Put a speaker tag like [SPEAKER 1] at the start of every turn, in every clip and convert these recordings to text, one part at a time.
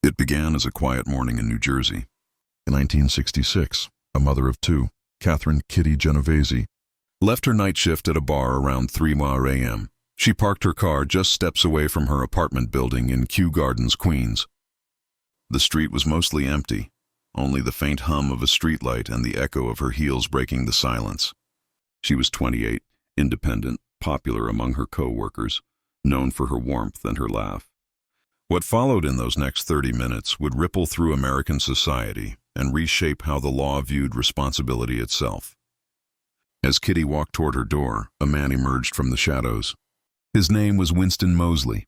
[SPEAKER 1] It began as a quiet morning in New Jersey. In 1966, a mother of two, Catherine Kitty Genovese, left her night shift at a bar around 3 a.m. She parked her car just steps away from her apartment building in Kew Gardens, Queens. The street was mostly empty, only the faint hum of a streetlight and the echo of her heels breaking the silence. She was 28, independent, popular among her co-workers, known for her warmth and her laugh. What followed in those next 30 minutes would ripple through American society and reshape how the law viewed responsibility itself. As Kitty walked toward her door, a man emerged from the shadows. His name was Winston Moseley,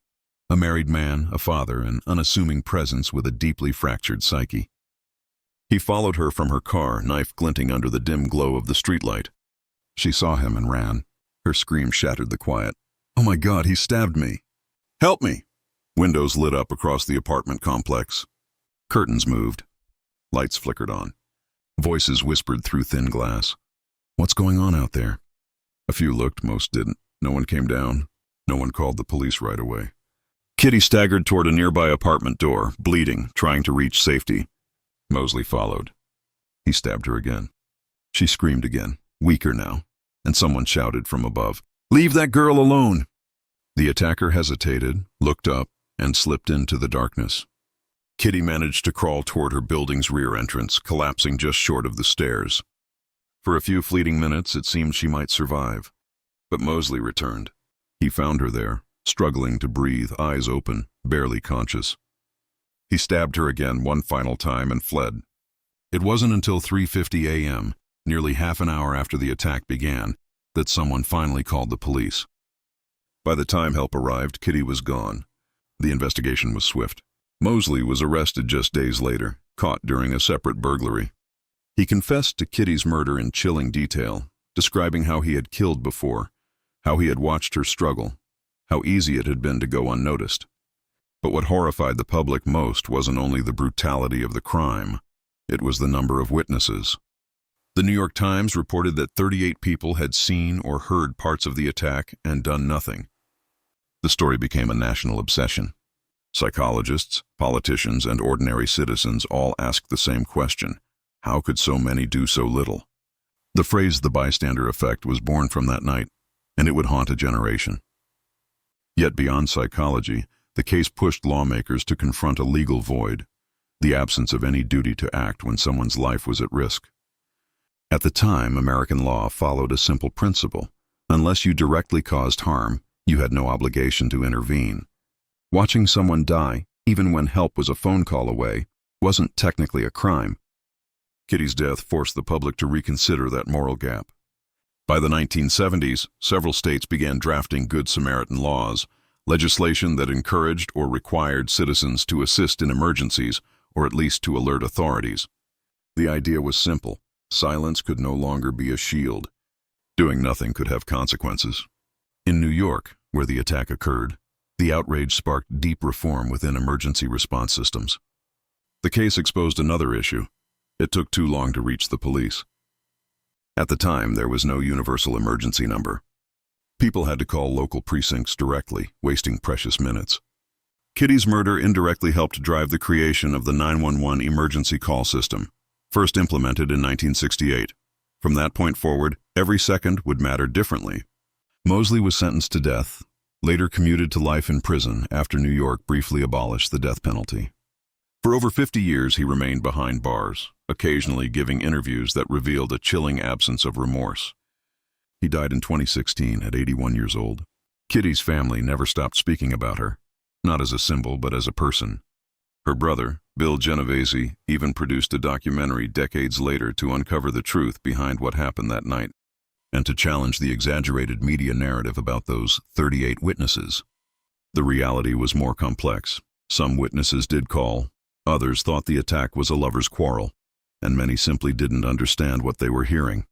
[SPEAKER 1] a married man, a father, an unassuming presence with a deeply fractured psyche. He followed her from her car, knife glinting under the dim glow of the streetlight. She saw him and ran. Her scream shattered the quiet. "Oh my God, he stabbed me! Help me!" Windows lit up across the apartment complex. Curtains moved. Lights flickered on. Voices whispered through thin glass. "What's going on out there?" A few looked, most didn't. No one came down. No one called the police right away. Kitty staggered toward a nearby apartment door, bleeding, trying to reach safety. Moseley followed. He stabbed her again. She screamed again, weaker now, and someone shouted from above, "Leave that girl alone!" The attacker hesitated, looked up, and slipped into the darkness. Kitty managed to crawl toward her building's rear entrance, collapsing just short of the stairs. For a few fleeting minutes, it seemed she might survive. But Moseley returned. He found her there, struggling to breathe, eyes open, barely conscious. He stabbed her again one final time and fled. It wasn't until 3:50 a.m., nearly half an hour after the attack began, that someone finally called the police. By the time help arrived, Kitty was gone. The investigation was swift. Moseley was arrested just days later, caught during a separate burglary. He confessed to Kitty's murder in chilling detail, describing how he had killed before, how he had watched her struggle, how easy it had been to go unnoticed. But what horrified the public most wasn't only the brutality of the crime, it was the number of witnesses. The New York Times reported that 38 people had seen or heard parts of the attack and done nothing. The story became a national obsession. Psychologists, politicians, and ordinary citizens all asked the same question: how could so many do so little? The phrase "the bystander effect" was born from that night, and it would haunt a generation. Yet beyond psychology, the case pushed lawmakers to confront a legal void, the absence of any duty to act when someone's life was at risk. At the time, American law followed a simple principle: unless you directly caused harm, you had no obligation to intervene. Watching someone die, even when help was a phone call away, wasn't technically a crime. Kitty's death forced the public to reconsider that moral gap. By the 1970s, several states began drafting Good Samaritan laws, legislation that encouraged or required citizens to assist in emergencies, or at least to alert authorities. The idea was simple: silence could no longer be a shield. Doing nothing could have consequences. In New York, where the attack occurred, the outrage sparked deep reform within emergency response systems. The case exposed another issue: it took too long to reach the police. At the time, there was no universal emergency number. People had to call local precincts directly, wasting precious minutes. Kitty's murder indirectly helped drive the creation of the 911 emergency call system, first implemented in 1968. From that point forward, every second would matter differently. Moseley was sentenced to death, later commuted to life in prison after New York briefly abolished the death penalty. For over 50 years, he remained behind bars, occasionally giving interviews that revealed a chilling absence of remorse. He died in 2016 at 81 years old. Kitty's family never stopped speaking about her, not as a symbol but as a person. Her brother, Bill Genovese, even produced a documentary decades later to uncover the truth behind what happened that night, and to challenge the exaggerated media narrative about those 38 witnesses. The reality was more complex. Some witnesses did call, others thought the attack was a lover's quarrel, and many simply didn't understand what they were hearing.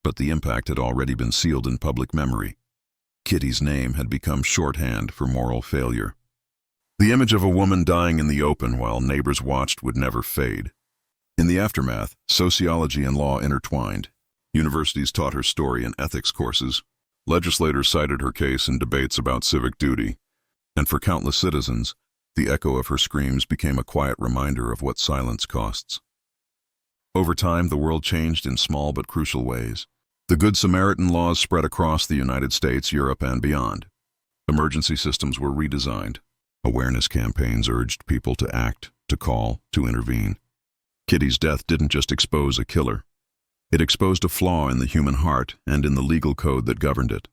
[SPEAKER 1] But the impact had already been sealed in public memory. Kitty's name had become shorthand for moral failure. The image of a woman dying in the open while neighbors watched would never fade. In the aftermath, sociology and law intertwined. Universities taught her story in ethics courses. Legislators cited her case in debates about civic duty. And for countless citizens, The echo of her screams became a quiet reminder of what silence costs. Over time, the world changed in small but crucial ways. The Good Samaritan laws spread across the United States, Europe, and beyond. Emergency systems were redesigned. Awareness campaigns urged people to act, to call, to intervene. Kitty's death didn't just expose a killer. It exposed a flaw in the human heart and in the legal code that governed it.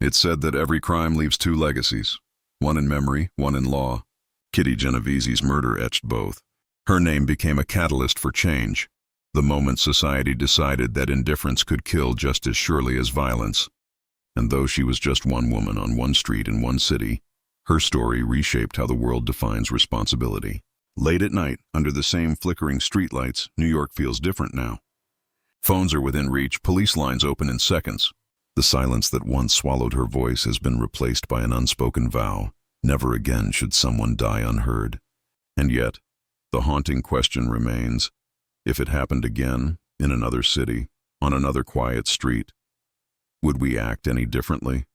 [SPEAKER 1] It said that every crime leaves two legacies, one in memory, one in law. Kitty Genovese's murder etched both. Her name became a catalyst for change, the moment society decided that indifference could kill just as surely as violence. And though she was just one woman on one street in one city, her story reshaped how the world defines responsibility. Late at night, under the same flickering streetlights, New York feels different now. Phones are within reach, police lines open in seconds. The silence that once swallowed her voice has been replaced by an unspoken vow. Never again should someone die unheard. And yet, the haunting question remains, if it happened again, in another city, on another quiet street, would we act any differently?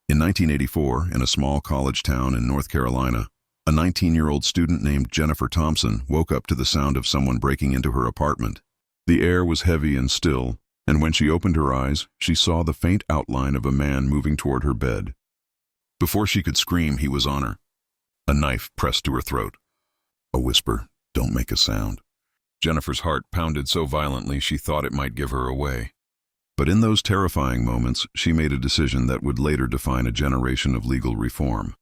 [SPEAKER 1] In 1984, in a small college town in North Carolina, a 19-year-old student named Jennifer Thompson woke up to the sound of someone breaking into her apartment. The air was heavy and still, and when she opened her eyes, she saw the faint outline of a man moving toward her bed. Before she could scream, he was on her. A knife pressed to her throat. A whisper, "Don't make a sound." Jennifer's heart pounded so violently she thought it might give her away. But in those terrifying moments, she made a decision that would later define a generation of legal reform.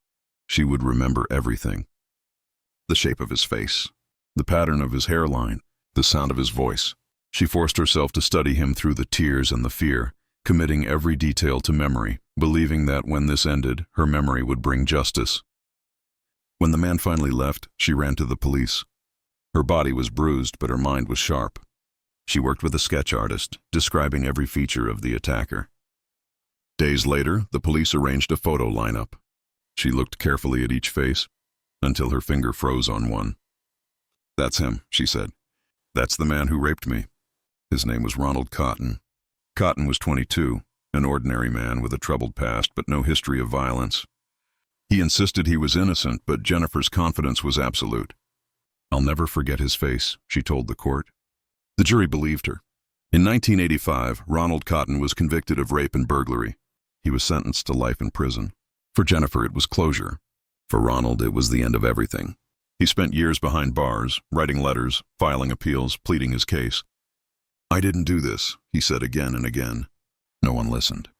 [SPEAKER 1] She would remember everything. The shape of his face, the pattern of his hairline, the sound of his voice. She forced herself to study him through the tears and the fear, committing every detail to memory, believing that when this ended, her memory would bring justice. When the man finally left, she ran to the police. Her body was bruised, but her mind was sharp. She worked with a sketch artist, describing every feature of the attacker. Days later, the police arranged a photo lineup. She looked carefully at each face, until her finger froze on one. "That's him," she said. "That's the man who raped me." His name was Ronald Cotton. Cotton was 22, an ordinary man with a troubled past but no history of violence. He insisted he was innocent, but Jennifer's confidence was absolute. "I'll never forget his face," she told the court. The jury believed her. In 1985, Ronald Cotton was convicted of rape and burglary. He was sentenced to life in prison. For Jennifer, it was closure. For Ronald, it was the end of everything. He spent years behind bars, writing letters, filing appeals, pleading his case. "I didn't do this," he said again and again. No one listened.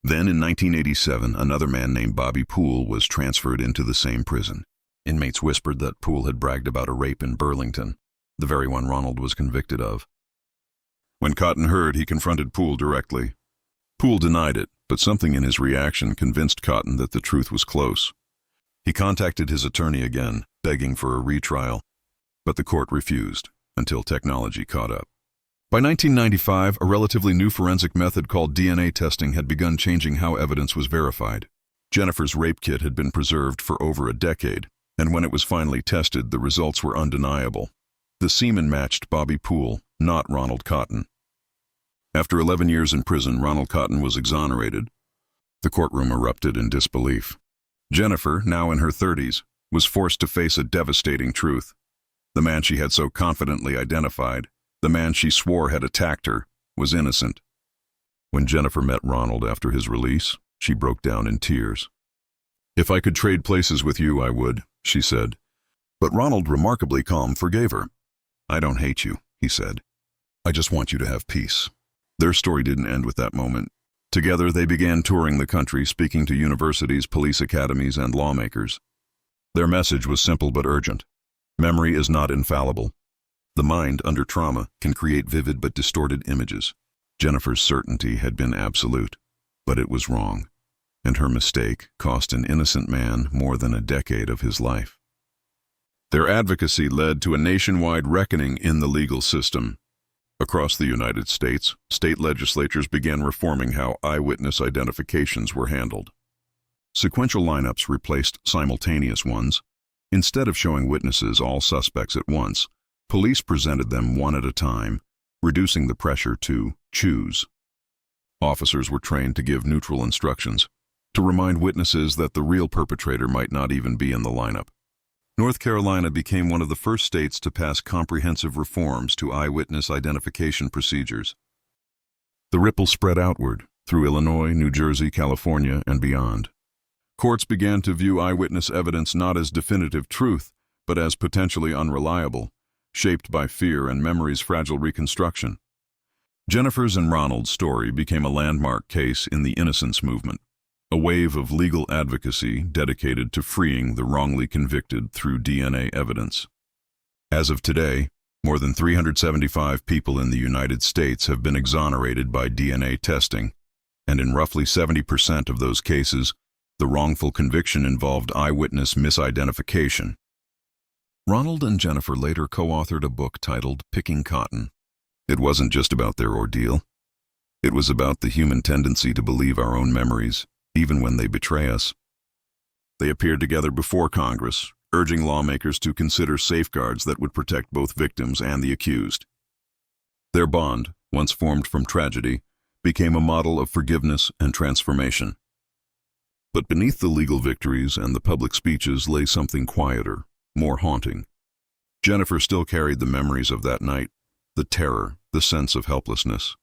[SPEAKER 1] Then in 1987, another man named Bobby Poole was transferred into the same prison. Inmates whispered that Poole had bragged about a rape in Burlington, the very one Ronald was convicted of. When Cotton heard, he confronted Poole directly. Poole denied it, but something in his reaction convinced Cotton that the truth was close. He contacted his attorney again, begging for a retrial, but the court refused, until technology caught up. By 1995, a relatively new forensic method called DNA testing had begun changing how evidence was verified. Jennifer's rape kit had been preserved for over a decade, and when it was finally tested, the results were undeniable. The semen matched Bobby Poole, not Ronald Cotton. After 11 years in prison, Ronald Cotton was exonerated. The courtroom erupted in disbelief. Jennifer, now in her 30s, was forced to face a devastating truth. The man she had so confidently identified, the man she swore had attacked her, was innocent. When Jennifer met Ronald after his release, she broke down in tears. "If I could trade places with you, I would," she said. But Ronald, remarkably calm, forgave her. "I don't hate you," he said. "I just want you to have peace." Their story didn't end with that moment. Together, they began touring the country, speaking to universities, police academies, and lawmakers. Their message was simple but urgent. Memory is not infallible. The mind, under trauma, can create vivid but distorted images. Jennifer's certainty had been absolute, but it was wrong, and her mistake cost an innocent man more than a decade of his life. Their advocacy led to a nationwide reckoning in the legal system. Across the United States, state legislatures began reforming how eyewitness identifications were handled. Sequential lineups replaced simultaneous ones. Instead of showing witnesses all suspects at once, police presented them one at a time, reducing the pressure to choose. Officers were trained to give neutral instructions, to remind witnesses that the real perpetrator might not even be in the lineup. North Carolina became one of the first states to pass comprehensive reforms to eyewitness identification procedures. The ripple spread outward, through Illinois, New Jersey, California, and beyond. Courts began to view eyewitness evidence not as definitive truth, but as potentially unreliable, shaped by fear and memory's fragile reconstruction. Jennifer's and Ronald's story became a landmark case in the innocence movement, a wave of legal advocacy dedicated to freeing the wrongly convicted through DNA evidence. As of today, more than 375 people in the United States have been exonerated by DNA testing, and in roughly 70% of those cases, the wrongful conviction involved eyewitness misidentification. Ronald and Jennifer later co-authored a book titled Picking Cotton. It wasn't just about their ordeal. It was about the human tendency to believe our own memories, even when they betray us. They appeared together before Congress, urging lawmakers to consider safeguards that would protect both victims and the accused. Their bond, once formed from tragedy, became a model of forgiveness and transformation. But beneath the legal victories and the public speeches lay something quieter, more haunting. Jennifer still carried the memories of that night, the terror, the sense of helplessness.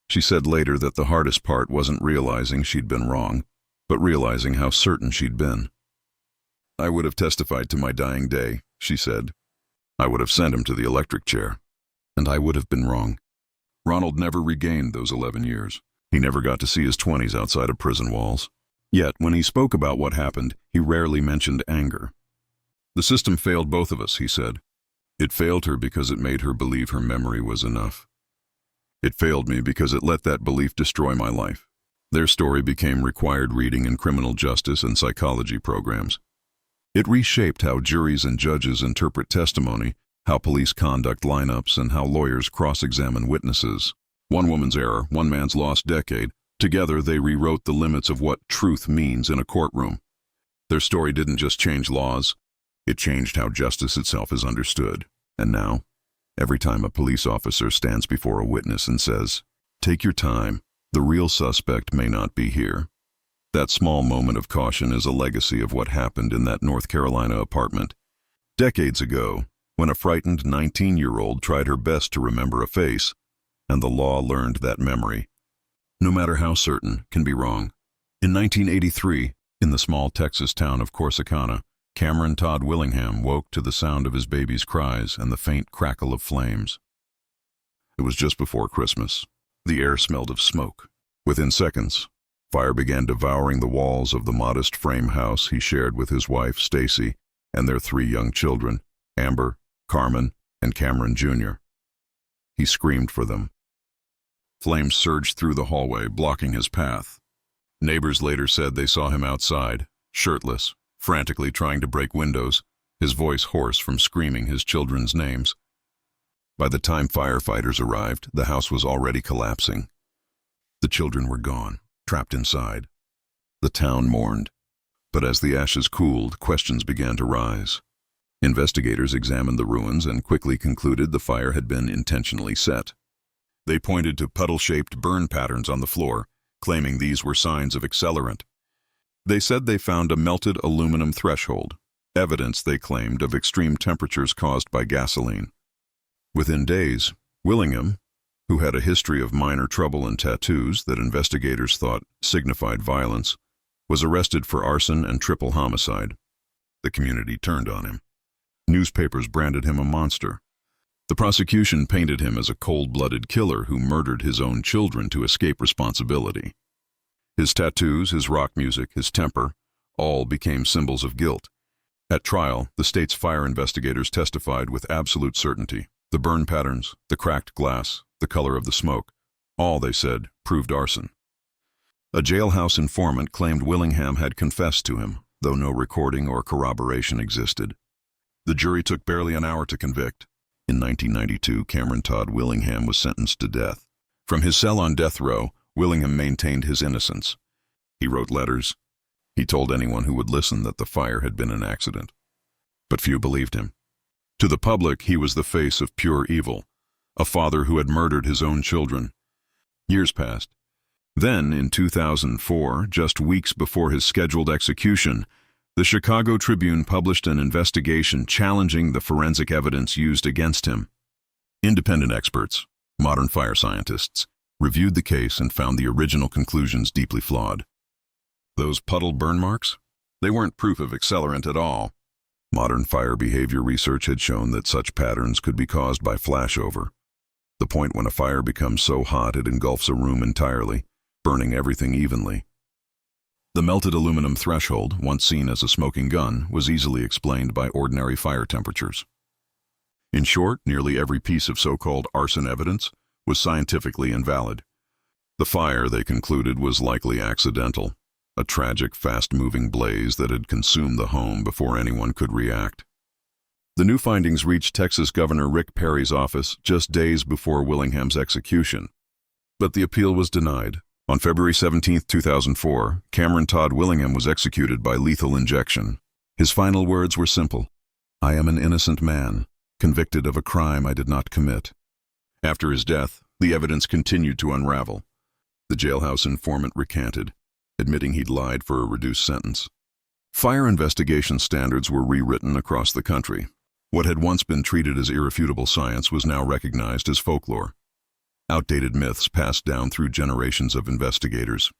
[SPEAKER 1] She said later that the hardest part wasn't realizing she'd been wrong, but realizing how certain she'd been. "I would have testified to my dying day," she said. "I would have sent him to the electric chair. And I would have been wrong." Ronald never regained those 11 years. He never got to see his 20s outside of prison walls. Yet, when he spoke about what happened, he rarely mentioned anger. "The system failed both of us," he said. "It failed her because it made her believe her memory was enough. It failed me because it let that belief destroy my life." Their story became required reading in criminal justice and psychology programs. It reshaped how juries and judges interpret testimony, how police conduct lineups, and how lawyers cross-examine witnesses. One woman's error, one man's lost decade. Together, they rewrote the limits of what truth means in a courtroom. Their story didn't just change laws, it changed how justice itself is understood. And now, every time a police officer stands before a witness and says, "Take your time, the real suspect may not be here," that small moment of caution is a legacy of what happened in that North Carolina apartment. Decades ago, when a frightened 19-year-old tried her best to remember a face, and the law learned that memory, no matter how certain, can be wrong. In 1983, in the small Texas town of Corsicana, Cameron Todd Willingham woke to the sound of his baby's cries and the faint crackle of flames. It was just before Christmas. The air smelled of smoke. Within seconds, fire began devouring the walls of the modest frame house he shared with his wife, Stacy, and their 3 young children, Amber, Carmen, and Cameron Jr. He screamed for them. Flames surged through the hallway, blocking his path. Neighbors later said they saw him outside, shirtless, frantically trying to break windows, his voice hoarse from screaming his children's names. By the time firefighters arrived, the house was already collapsing. The children were gone, trapped inside. The town mourned. But as the ashes cooled, questions began to rise. Investigators examined the ruins and quickly concluded the fire had been intentionally set. They pointed to puddle-shaped burn patterns on the floor, claiming these were signs of accelerant. They said they found a melted aluminum threshold, evidence, they claimed, of extreme temperatures caused by gasoline. Within days, Willingham, who had a history of minor trouble and tattoos that investigators thought signified violence, was arrested for arson and triple homicide. The community turned on him. Newspapers branded him a monster. The prosecution painted him as a cold-blooded killer who murdered his own children to escape responsibility. His tattoos, his rock music, his temper, all became symbols of guilt. At trial, the state's fire investigators testified with absolute certainty. The burn patterns, the cracked glass, the color of the smoke, all, they said, proved arson. A jailhouse informant claimed Willingham had confessed to him, though no recording or corroboration existed. The jury took barely an hour to convict. In 1992, Cameron Todd Willingham was sentenced to death. From his cell on death row, Willingham maintained his innocence. He wrote letters. He told anyone who would listen that the fire had been an accident. But few believed him. To the public, he was the face of pure evil, a father who had murdered his own children. Years passed. Then, in 2004, just weeks before his scheduled execution, the Chicago Tribune published an investigation challenging the forensic evidence used against him. Independent experts, modern fire scientists, reviewed the case and found the original conclusions deeply flawed. Those puddle burn marks? They weren't proof of accelerant at all. Modern fire behavior research had shown that such patterns could be caused by flashover, the point when a fire becomes so hot it engulfs a room entirely, burning everything evenly. The melted aluminum threshold, once seen as a smoking gun, was easily explained by ordinary fire temperatures. In short, nearly every piece of so-called arson evidence was scientifically invalid. The fire, they concluded, was likely accidental, a tragic, fast-moving blaze that had consumed the home before anyone could react. The new findings reached Texas Governor Rick Perry's office just days before Willingham's execution. But the appeal was denied. On February 17, 2004, Cameron Todd Willingham was executed by lethal injection. His final words were simple: "I am an innocent man, convicted of a crime I did not commit." After his death, the evidence continued to unravel. The jailhouse informant recanted, admitting he'd lied for a reduced sentence. Fire investigation standards were rewritten across the country. What had once been treated as irrefutable science was now recognized as folklore. Outdated myths passed down through generations of investigators.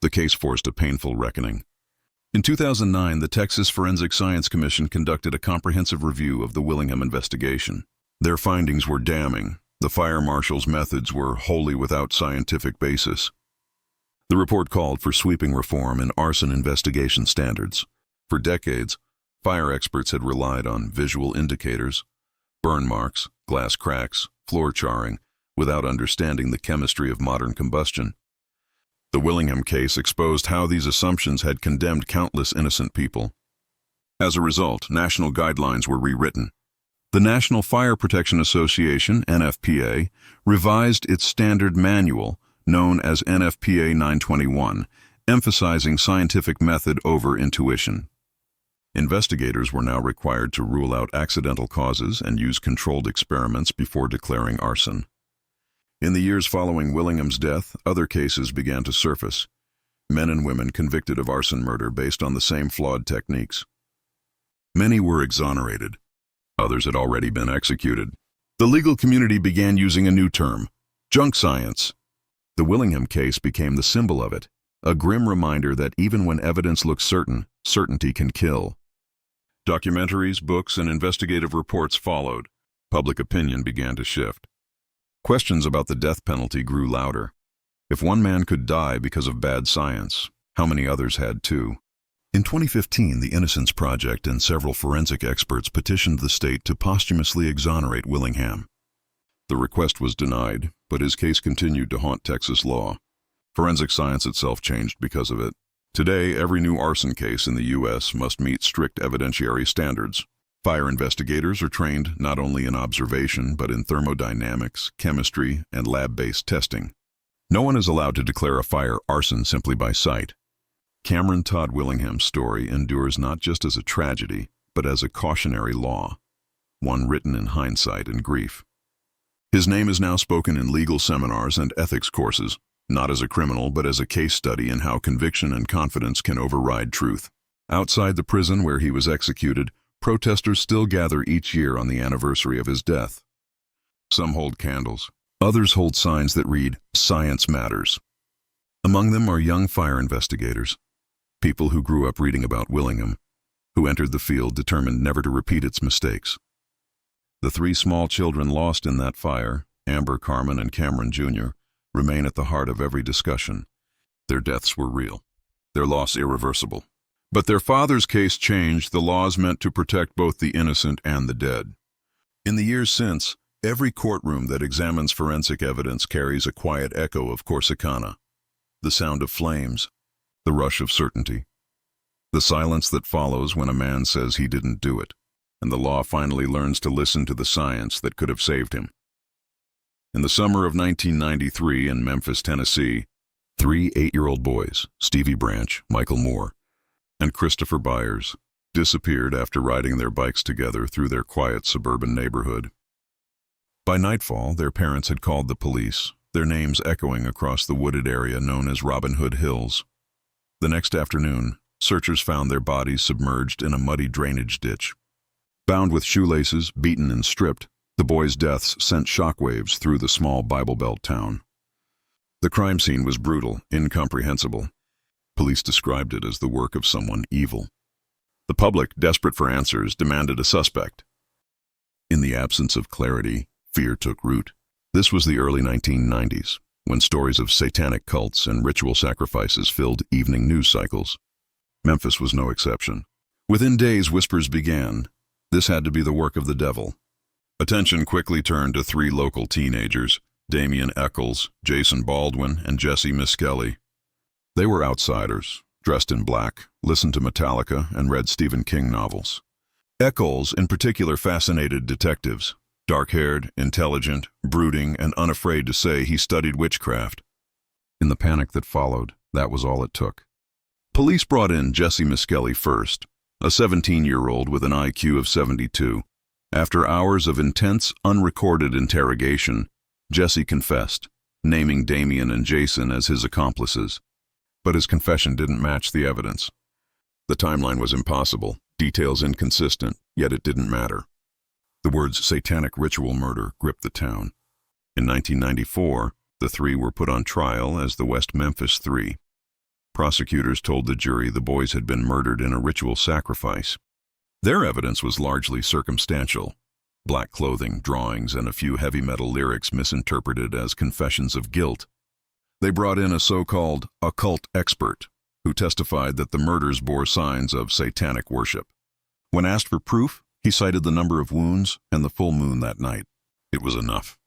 [SPEAKER 1] The case forced a painful reckoning. In 2009, the Texas Forensic Science Commission conducted a comprehensive review of the Willingham investigation. Their findings were damning. The fire marshal's methods were wholly without scientific basis. The report called for sweeping reform in arson investigation standards. For decades, fire experts had relied on visual indicators, burn marks, glass cracks, floor charring, without understanding the chemistry of modern combustion. The Willingham case exposed how these assumptions had condemned countless innocent people. As a result, national guidelines were rewritten. The National Fire Protection Association, NFPA, revised its standard manual, known as NFPA 921, emphasizing scientific method over intuition. Investigators were now required to rule out accidental causes and use controlled experiments before declaring arson. In the years following Willingham's death, other cases began to surface. Men and women convicted of arson murder based on the same flawed techniques. Many were exonerated. Others had already been executed. The legal community began using a new term: junk science. The Willingham case became the symbol of it, a grim reminder that even when evidence looks certain, certainty can kill. Documentaries, books, and investigative reports followed. Public opinion began to shift. Questions about the death penalty grew louder. If one man could die because of bad science, how many others had too? In 2015, the Innocence Project and several forensic experts petitioned the state to posthumously exonerate Willingham. The request was denied, but his case continued to haunt Texas law. Forensic science itself changed because of it. Today, every new arson case in the U.S. must meet strict evidentiary standards. Fire investigators are trained not only in observation, but in thermodynamics, chemistry, and lab-based testing. No one is allowed to declare a fire arson simply by sight. Cameron Todd Willingham's story endures not just as a tragedy, but as a cautionary law, one written in hindsight and grief. His name is now spoken in legal seminars and ethics courses, not as a criminal, but as a case study in how conviction and confidence can override truth. Outside the prison where he was executed, protesters still gather each year on the anniversary of his death. Some hold candles. Others hold signs that read, "Science Matters." Among them are young fire investigators, people who grew up reading about Willingham, who entered the field determined never to repeat its mistakes. The three small children lost in that fire, Amber, Carmen, and Cameron Jr., remain at the heart of every discussion. Their deaths were real, their loss irreversible. But their father's case changed the laws meant to protect both the innocent and the dead. In the years since, every courtroom that examines forensic evidence carries a quiet echo of Corsicana, the sound of flames, the rush of certainty, the silence that follows when a man says he didn't do it, and the law finally learns to listen to the science that could have saved him. In the summer of 1993 in Memphis, Tennessee, 3 8-year-old boys, Stevie Branch, Michael Moore, and Christopher Byers, disappeared after riding their bikes together through their quiet suburban neighborhood. By nightfall, their parents had called the police, their names echoing across the wooded area known as Robin Hood Hills. The next afternoon, searchers found their bodies submerged in a muddy drainage ditch. Bound with shoelaces, beaten and stripped, the boys' deaths sent shockwaves through the small Bible Belt town. The crime scene was brutal, incomprehensible. Police described it as the work of someone evil. The public, desperate for answers, demanded a suspect. In the absence of clarity, fear took root. This was the early 1990s, when stories of satanic cults and ritual sacrifices filled evening news cycles. Memphis was no exception. Within days, whispers began. This had to be the work of the devil. Attention quickly turned to three local teenagers, Damian Eccles, Jason Baldwin, and Jesse Miskelly. They were outsiders, dressed in black, listened to Metallica, and read Stephen King novels. Eccles, in particular, fascinated detectives. Dark-haired, intelligent, brooding, and unafraid to say he studied witchcraft. In the panic that followed, that was all it took. Police brought in Jesse Miskelly first, a 17-year-old with an IQ of 72. After hours of intense, unrecorded interrogation, Jesse confessed, naming Damian and Jason as his accomplices. But his confession didn't match the evidence. The timeline was impossible, details inconsistent, yet it didn't matter. The words satanic ritual murder gripped the town. In 1994, the three were put on trial as the West Memphis Three. Prosecutors told the jury the boys had been murdered in a ritual sacrifice. Their evidence was largely circumstantial. Black clothing, drawings, and a few heavy metal lyrics misinterpreted as confessions of guilt. They brought in a so-called occult expert who testified that the murders bore signs of satanic worship. When asked for proof, he cited the number of wounds and the full moon that night. It was enough.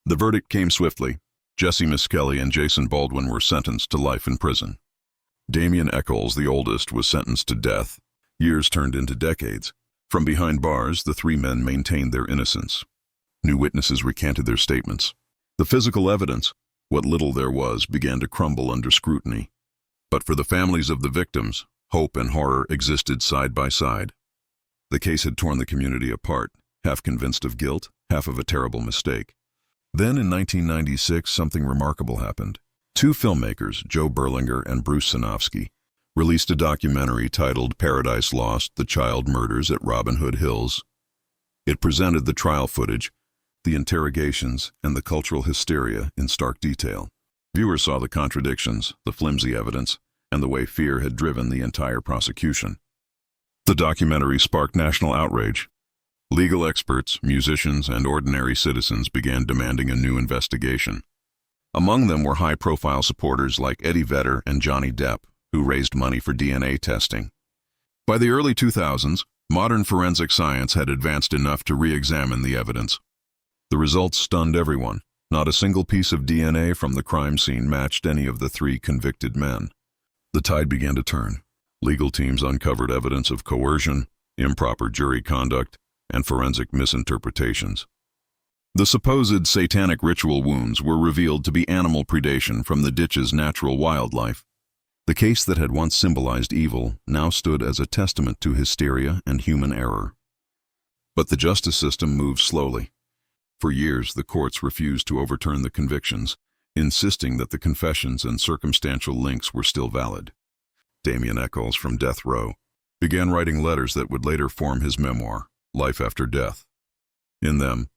[SPEAKER 1] The verdict came swiftly. Jesse Miskelly and Jason Baldwin were sentenced to life in prison. Damian Eccles, the oldest, was sentenced to death. Years turned into decades. From behind bars, the three men maintained their innocence. New witnesses recanted their statements. The physical evidence, what little there was, began to crumble under scrutiny. But for the families of the victims, hope and horror existed side by side. The case had torn the community apart, half convinced of guilt, half of a terrible mistake. Then in 1996, something remarkable happened. Two filmmakers, Joe Berlinger and Bruce Sinofsky, released a documentary titled Paradise Lost: The Child Murders at Robin Hood Hills. It presented the trial footage, the interrogations, and the cultural hysteria in stark detail. Viewers saw the contradictions, the flimsy evidence, and the way fear had driven the entire prosecution. The documentary sparked national outrage. Legal experts, musicians, and ordinary citizens began demanding a new investigation. Among them were high-profile supporters like Eddie Vedder and Johnny Depp, who raised money for DNA testing. By the early 2000s, modern forensic science had advanced enough to re-examine the evidence. The results stunned everyone. Not a single piece of DNA from the crime scene matched any of the three convicted men. The tide began to turn. Legal teams uncovered evidence of coercion, improper jury conduct, and forensic misinterpretations. The supposed satanic ritual wounds were revealed to be animal predation from the ditch's natural wildlife. The case that had once symbolized evil now stood as a testament to hysteria and human error. But the justice system moved slowly. For years, the courts refused to overturn the convictions, insisting that the confessions and circumstantial links were still valid. Damian Eccles, from death row, began writing letters that would later form his memoir, Life After Death. In them,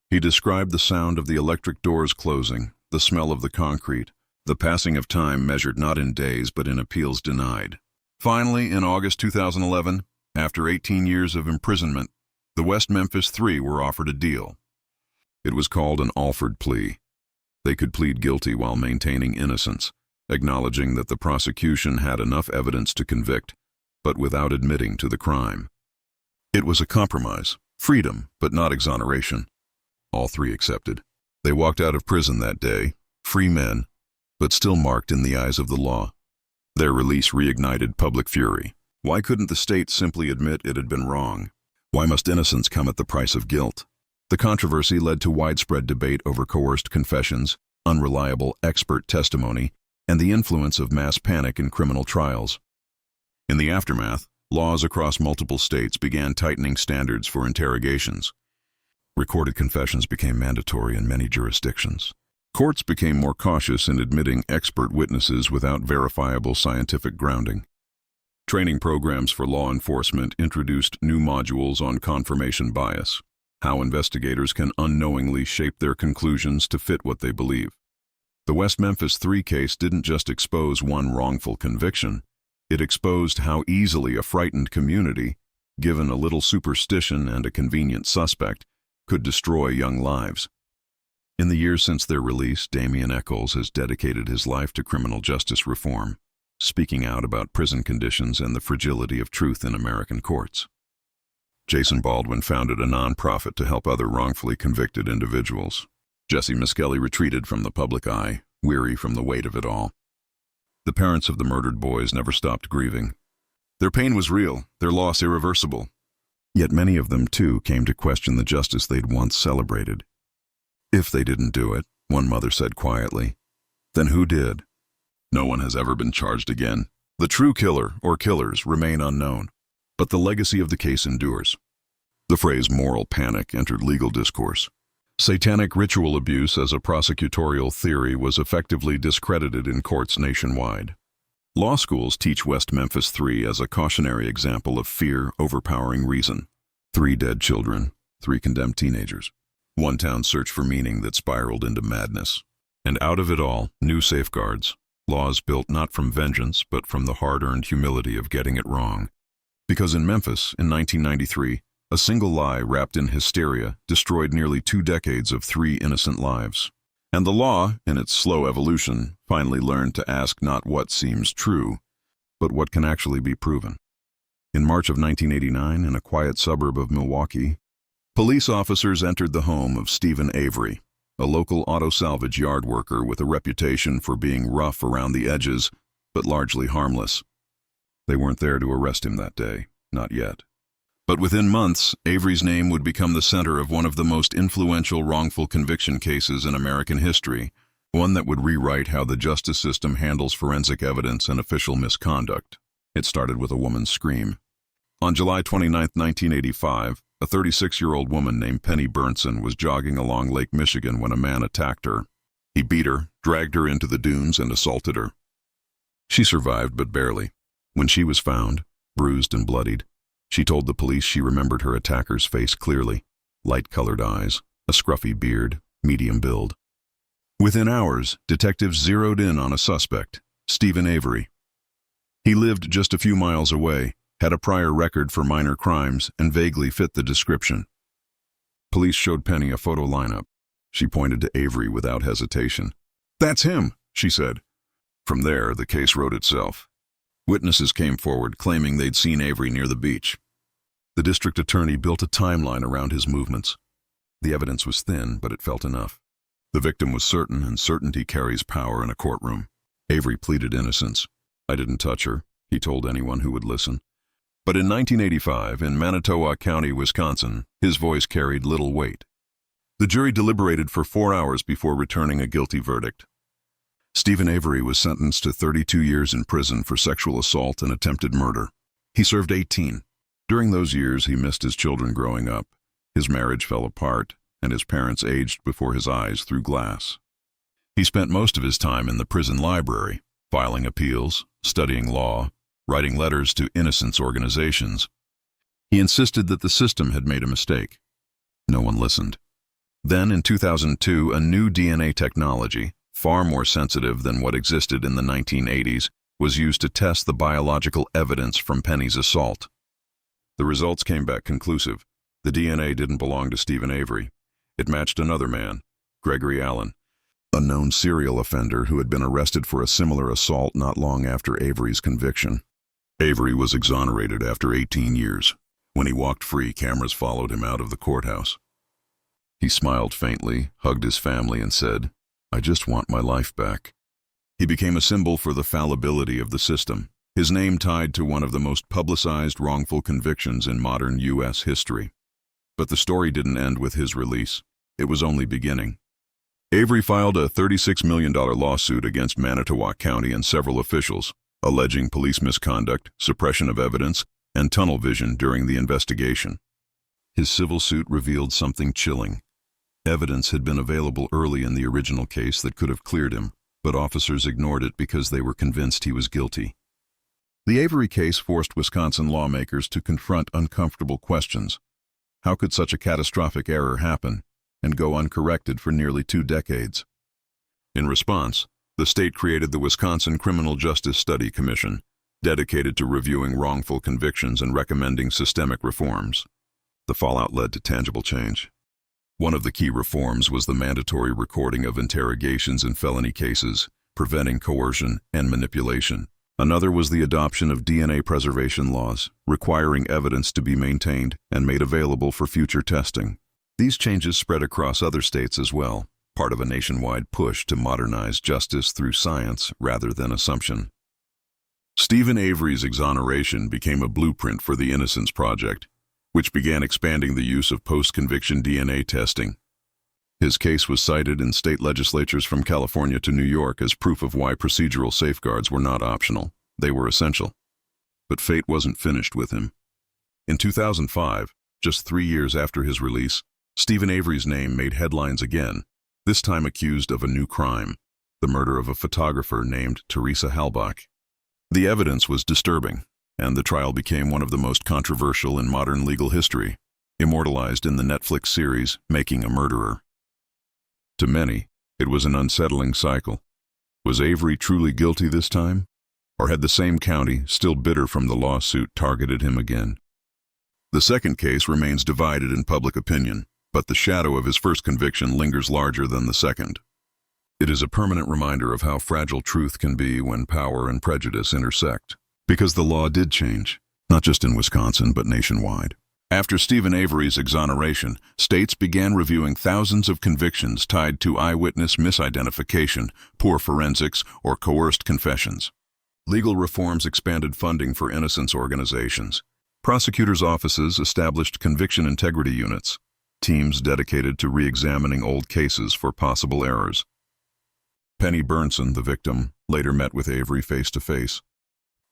[SPEAKER 1] he described the sound of the electric doors closing, the smell of the concrete, the passing of time measured not in days but in appeals denied. Finally, in August 2011, after 18 years of imprisonment, the West Memphis Three were offered a deal. It was called an Alford plea. They could plead guilty while maintaining innocence, acknowledging that the prosecution had enough evidence to convict, but without admitting to the crime. It was a compromise, freedom, but not exoneration. All three accepted. They walked out of prison that day, free men, but still marked in the eyes of the law. Their release reignited public fury. Why couldn't the state simply admit it had been wrong? Why must innocence come at the price of guilt? The controversy led to widespread debate over coerced confessions, unreliable expert testimony, and the influence of mass panic in criminal trials. In the aftermath, laws across multiple states began tightening standards for interrogations. Recorded confessions became mandatory in many jurisdictions. Courts became more cautious in admitting expert witnesses without verifiable scientific grounding. Training programs for law enforcement introduced new modules on confirmation bias, how investigators can unknowingly shape their conclusions to fit what they believe. The West Memphis 3 case didn't just expose one wrongful conviction, it exposed how easily a frightened community, given a little superstition and a convenient suspect, could destroy young lives. In the years since their release, Damien Echols has dedicated his life to criminal justice reform, speaking out about prison conditions and the fragility of truth in American courts. Jason Baldwin founded a nonprofit to help other wrongfully convicted individuals. Jesse Miskelly retreated from the public eye, weary from the weight of it all. The parents of the murdered boys never stopped grieving. Their pain was real, their loss irreversible. Yet many of them, too, came to question the justice they'd once celebrated. If they didn't do it, one mother said quietly, then who did? No one has ever been charged again. The true killer, or killers, remain unknown. But the legacy of the case endures. The phrase moral panic entered legal discourse. Satanic ritual abuse as a prosecutorial theory was effectively discredited in courts nationwide. Law schools teach West Memphis 3 as a cautionary example of fear overpowering reason. 3 dead children, 3 condemned teenagers. One town search for meaning that spiraled into madness. And out of it all, new safeguards. Laws built not from vengeance, but from the hard-earned humility of getting it wrong. Because in Memphis, in 1993, a single lie wrapped in hysteria destroyed nearly 2 decades of 3 innocent lives. And the law, in its slow evolution, finally learned to ask not what seems true, but what can actually be proven. In March of 1989, in a quiet suburb of Milwaukee, police officers entered the home of Stephen Avery, a local auto salvage yard worker with a reputation for being rough around the edges, but largely harmless. They weren't there to arrest him that day, not yet. But within months, Avery's name would become the center of one of the most influential wrongful conviction cases in American history, one that would rewrite how the justice system handles forensic evidence and official misconduct. It started with a woman's scream. On July 29, 1985, a 36-year-old woman named Penny Burnson was jogging along Lake Michigan when a man attacked her. He beat her, dragged her into the dunes, and assaulted her. She survived, but barely. When she was found, bruised and bloodied, she told the police she remembered her attacker's face clearly. Light-colored eyes, a scruffy beard, medium build. Within hours, detectives zeroed in on a suspect, Stephen Avery. He lived just a few miles away, had a prior record for minor crimes, and vaguely fit the description. Police showed Penny a photo lineup. She pointed to Avery without hesitation. "That's him," she said. From there, the case wrote itself. Witnesses came forward claiming they'd seen Avery near the beach. The district attorney built a timeline around his movements. The evidence was thin, but it felt enough. The victim was certain, and certainty carries power in a courtroom. Avery pleaded innocence. "I didn't touch her," he told anyone who would listen. But in 1985, in Manitowoc County, Wisconsin, his voice carried little weight. The jury deliberated for 4 hours before returning a guilty verdict. Stephen Avery was sentenced to 32 years in prison for sexual assault and attempted murder. He served 18. During those years, he missed his children growing up. His marriage fell apart, and his parents aged before his eyes through glass. He spent most of his time in the prison library, filing appeals, studying law, writing letters to innocence organizations. He insisted that the system had made a mistake. No one listened. Then, in 2002, a new DNA technology, far more sensitive than what existed in the 1980s, was used to test the biological evidence from Penny's assault. The results came back conclusive. The DNA didn't belong to Stephen Avery. It matched another man, Gregory Allen, a known serial offender who had been arrested for a similar assault not long after Avery's conviction. Avery was exonerated after 18 years. When he walked free, cameras followed him out of the courthouse. He smiled faintly, hugged his family, and said, "I just want my life back." He became a symbol for the fallibility of the system, his name tied to one of the most publicized wrongful convictions in modern U.S. history. But the story didn't end with his release. It was only beginning. Avery filed a $36 million lawsuit against Manitowoc County and several officials, alleging police misconduct, suppression of evidence, and tunnel vision during the investigation. His civil suit revealed something chilling. Evidence had been available early in the original case that could have cleared him, but officers ignored it because they were convinced he was guilty. The Avery case forced Wisconsin lawmakers to confront uncomfortable questions. How could such a catastrophic error happen and go uncorrected for nearly 2 decades? In response, the state created the Wisconsin Criminal Justice Study Commission, dedicated to reviewing wrongful convictions and recommending systemic reforms. The fallout led to tangible change. One of the key reforms was the mandatory recording of interrogations in felony cases, preventing coercion and manipulation. Another was the adoption of DNA preservation laws, requiring evidence to be maintained and made available for future testing. These changes spread across other states as well, part of a nationwide push to modernize justice through science rather than assumption. Stephen Avery's exoneration became a blueprint for the Innocence Project, which began expanding the use of post-conviction DNA testing. His case was cited in state legislatures from California to New York as proof of why procedural safeguards were not optional. They were essential. But fate wasn't finished with him. In 2005, just 3 years after his release, Stephen Avery's name made headlines again, this time accused of a new crime, the murder of a photographer named Teresa Halbach. The evidence was disturbing, and the trial became one of the most controversial in modern legal history, immortalized in the Netflix series Making a Murderer. To many, it was an unsettling cycle. Was Avery truly guilty this time? Or had the same county, still bitter from the lawsuit, targeted him again? The second case remains divided in public opinion, but the shadow of his first conviction lingers larger than the second. It is a permanent reminder of how fragile truth can be when power and prejudice intersect. Because the law did change, not just in Wisconsin, but nationwide. After Stephen Avery's exoneration, states began reviewing thousands of convictions tied to eyewitness misidentification, poor forensics, or coerced confessions. Legal reforms expanded funding for innocence organizations. Prosecutors' offices established conviction integrity units, teams dedicated to re-examining old cases for possible errors. Penny Burnson, the victim, later met with Avery face-to-face.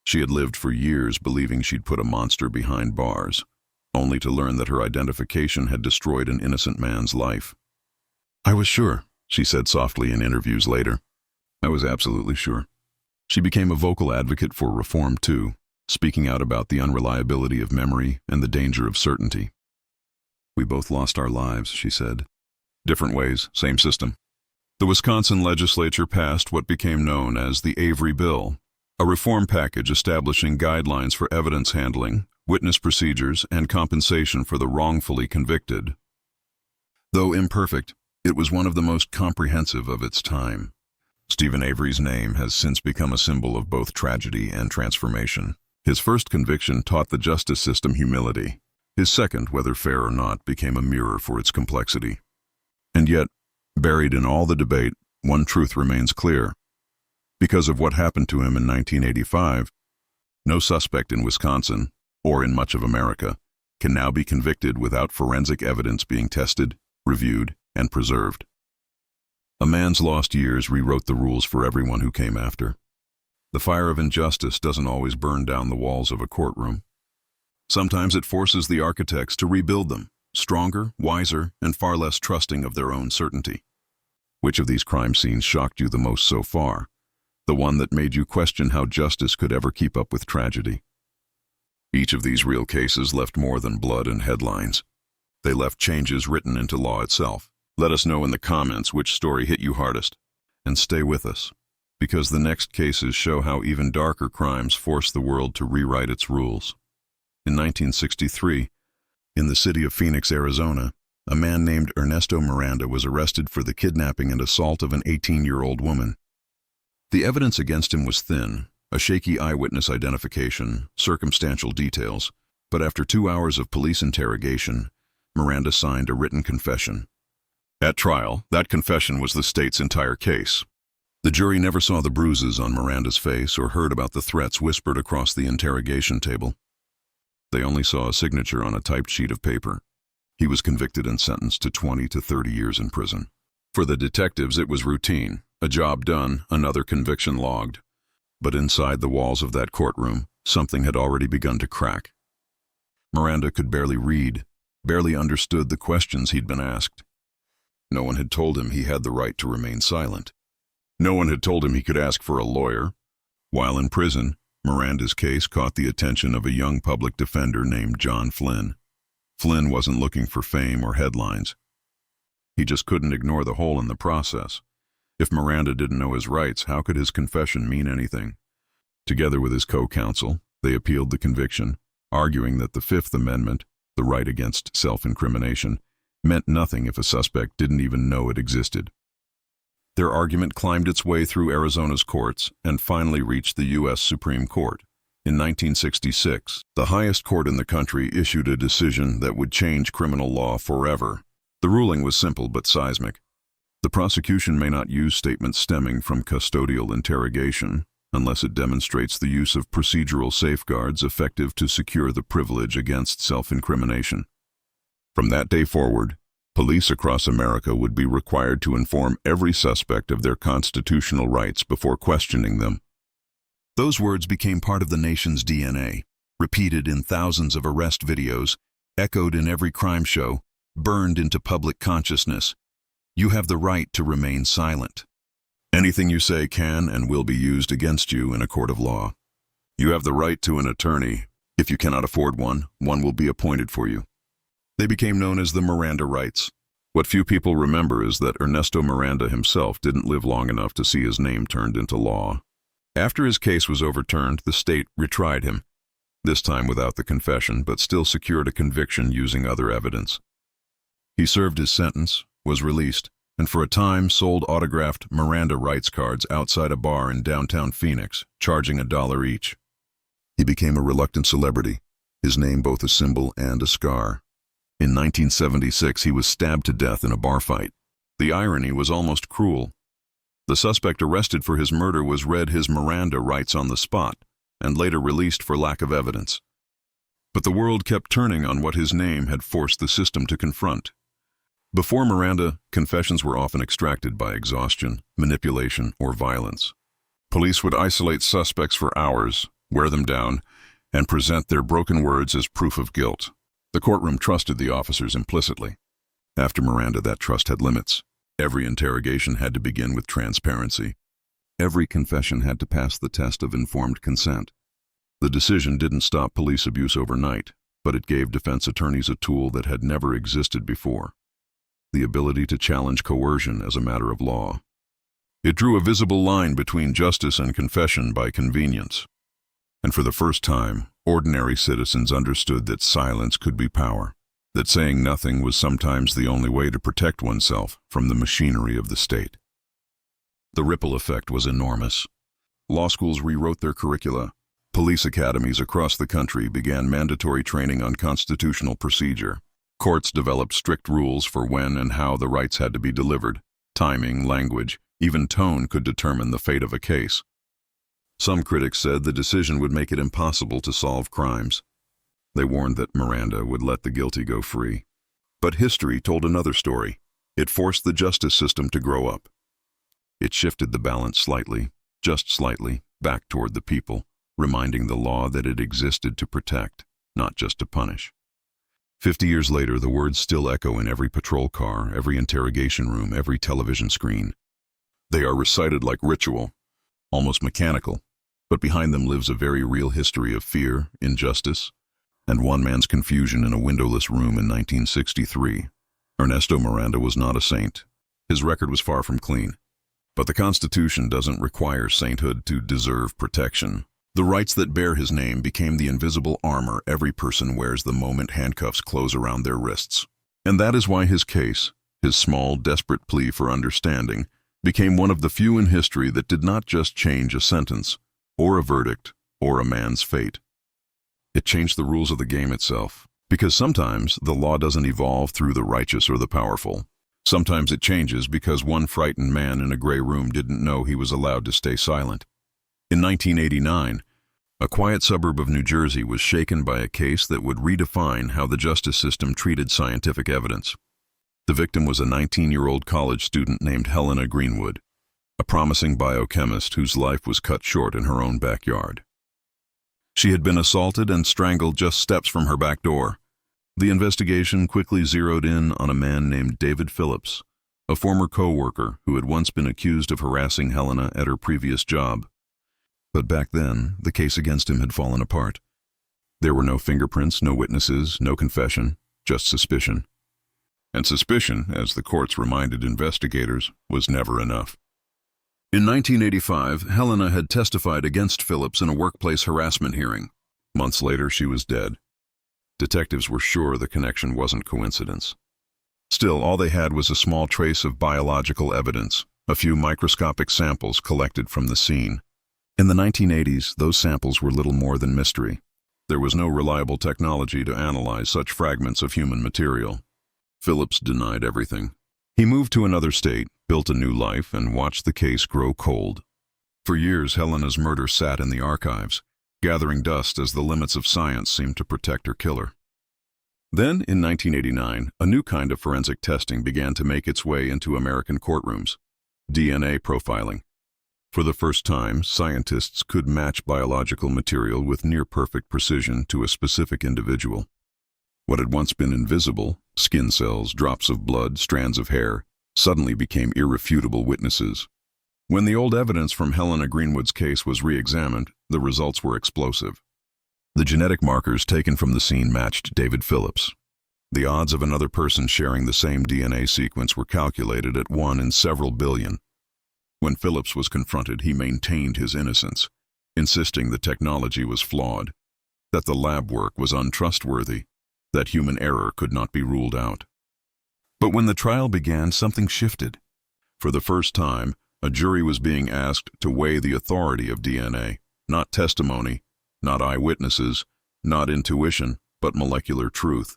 [SPEAKER 1] She had lived for years believing she'd put a monster behind bars, only to learn that her identification had destroyed an innocent man's life. "I was sure," she said softly in interviews later. "I was absolutely sure." She became a vocal advocate for reform too, speaking out about the unreliability of memory and the danger of certainty. "We both lost our lives," she said. "Different ways, same system." The Wisconsin legislature passed what became known as the Avery Bill, a reform package establishing guidelines for evidence handling, witness procedures, and compensation for the wrongfully convicted. Though imperfect, it was one of the most comprehensive of its time. Stephen Avery's name has since become a symbol of both tragedy and transformation. His first conviction taught the justice system humility. His second, whether fair or not, became a mirror for its complexity. And yet, buried in all the debate, one truth remains clear. Because of what happened to him in 1985, no suspect in Wisconsin, or in much of America, can now be convicted without forensic evidence being tested, reviewed, and preserved. A man's lost years rewrote the rules for everyone who came after. The fire of injustice doesn't always burn down the walls of a courtroom. Sometimes it forces the architects to rebuild them, stronger, wiser, and far less trusting of their own certainty. Which of these crime scenes shocked you the most so far? The one that made you question how justice could ever keep up with tragedy? Each of these real cases left more than blood and headlines. They left changes written into law itself. Let us know in the comments which story hit you hardest. And stay with us, because the next cases show how even darker crimes force the world to rewrite its rules. In 1963, in the city of Phoenix, Arizona, a man named Ernesto Miranda was arrested for the kidnapping and assault of an 18-year-old woman. The evidence against him was thin, a shaky eyewitness identification, circumstantial details, but after 2 hours of police interrogation, Miranda signed a written confession. At trial, that confession was the state's entire case. The jury never saw the bruises on Miranda's face or heard about the threats whispered across the interrogation table. They only saw a signature on a typed sheet of paper. He was convicted and sentenced to 20 to 30 years in prison. For the detectives, it was routine. A job done, another conviction logged. But inside the walls of that courtroom, something had already begun to crack. Miranda could barely read, barely understood the questions he'd been asked. No one had told him he had the right to remain silent. No one had told him he could ask for a lawyer. While in prison, Miranda's case caught the attention of a young public defender named John Flynn. Flynn wasn't looking for fame or headlines. He just couldn't ignore the hole in the process. If Miranda didn't know his rights, how could his confession mean anything? Together with his co-counsel, they appealed the conviction, arguing that the Fifth Amendment, the right against self-incrimination, meant nothing if a suspect didn't even know it existed. Their argument climbed its way through Arizona's courts and finally reached the U.S. Supreme Court. In 1966, the highest court in the country issued a decision that would change criminal law forever. The ruling was simple but seismic. The prosecution may not use statements stemming from custodial interrogation unless it demonstrates the use of procedural safeguards effective to secure the privilege against self-incrimination. From that day forward, police across America would be required to inform every suspect of their constitutional rights before questioning them. Those words became part of the nation's DNA, repeated in thousands of arrest videos, echoed in every crime show, burned into public consciousness. You have the right to remain silent. Anything you say can and will be used against you in a court of law. You have the right to an attorney. If you cannot afford one, one will be appointed for you. They became known as the Miranda Rights. What few people remember is that Ernesto Miranda himself didn't live long enough to see his name turned into law. After his case was overturned, the state retried him, this time without the confession, but still secured a conviction using other evidence. He served his sentence, was released, and for a time sold autographed Miranda Rights cards outside a bar in downtown Phoenix, charging $1 each. He became a reluctant celebrity, his name both a symbol and a scar. In 1976, he was stabbed to death in a bar fight. The irony was almost cruel. The suspect arrested for his murder was read his Miranda rights on the spot and later released for lack of evidence. But the world kept turning on what his name had forced the system to confront. Before Miranda, confessions were often extracted by exhaustion, manipulation, or violence. Police would isolate suspects for hours, wear them down, and present their broken words as proof of guilt. The courtroom trusted the officers implicitly. After Miranda, that trust had limits. Every interrogation had to begin with transparency. Every confession had to pass the test of informed consent. The decision didn't stop police abuse overnight, but it gave defense attorneys a tool that had never existed before: the ability to challenge coercion as a matter of law. It drew a visible line between justice and confession by convenience. And for the first time, ordinary citizens understood that silence could be power, that saying nothing was sometimes the only way to protect oneself from the machinery of the state. The ripple effect was enormous. Law schools rewrote their curricula. Police academies across the country began mandatory training on constitutional procedure. Courts developed strict rules for when and how the rights had to be delivered. Timing, language, even tone could determine the fate of a case. Some critics said the decision would make it impossible to solve crimes. They warned that Miranda would let the guilty go free. But history told another story. It forced the justice system to grow up. It shifted the balance slightly, just slightly, back toward the people, reminding the law that it existed to protect, not just to punish. 50 years later, the words still echo in every patrol car, every interrogation room, every television screen. They are recited like ritual, almost mechanical, but behind them lives a very real history of fear, injustice, and one man's confusion in a windowless room in 1963. Ernesto Miranda was not a saint. His record was far from clean. But the Constitution doesn't require sainthood to deserve protection. The rights that bear his name became the invisible armor every person wears the moment handcuffs close around their wrists. And that is why his case, his small, desperate plea for understanding, became one of the few in history that did not just change a sentence, or a verdict, or a man's fate. It changed the rules of the game itself, because sometimes the law doesn't evolve through the righteous or the powerful. Sometimes it changes because one frightened man in a gray room didn't know he was allowed to stay silent. In 1989, a quiet suburb of New Jersey was shaken by a case that would redefine how the justice system treated scientific evidence. The victim was a 19-year-old college student named Helena Greenwood, a promising biochemist whose life was cut short in her own backyard. She had been assaulted and strangled just steps from her back door. The investigation quickly zeroed in on a man named David Phillips, a former co-worker who had once been accused of harassing Helena at her previous job. But back then, the case against him had fallen apart. There were no fingerprints, no witnesses, no confession, just suspicion. And suspicion, as the courts reminded investigators, was never enough. In 1985, Helena had testified against Phillips in a workplace harassment hearing. Months later, she was dead. Detectives were sure the connection wasn't coincidence. Still, all they had was a small trace of biological evidence, a few microscopic samples collected from the scene. In the 1980s, those samples were little more than mystery. There was no reliable technology to analyze such fragments of human material. Phillips denied everything. He moved to another state, built a new life, and watched the case grow cold. For years, Helena's murder sat in the archives, gathering dust as the limits of science seemed to protect her killer. Then, in 1989, a new kind of forensic testing began to make its way into American courtrooms: DNA profiling. For the first time, scientists could match biological material with near-perfect precision to a specific individual. What had once been invisible, skin cells, drops of blood, strands of hair, suddenly became irrefutable witnesses. When the old evidence from Helena Greenwood's case was re-examined, the results were explosive. The genetic markers taken from the scene matched David Phillips. The odds of another person sharing the same DNA sequence were calculated at 1 in several billion. When Phillips was confronted, he maintained his innocence, insisting the technology was flawed, that the lab work was untrustworthy, that human error could not be ruled out. But when the trial began, something shifted. For the first time, a jury was being asked to weigh the authority of DNA, not testimony, not eyewitnesses, not intuition, but molecular truth.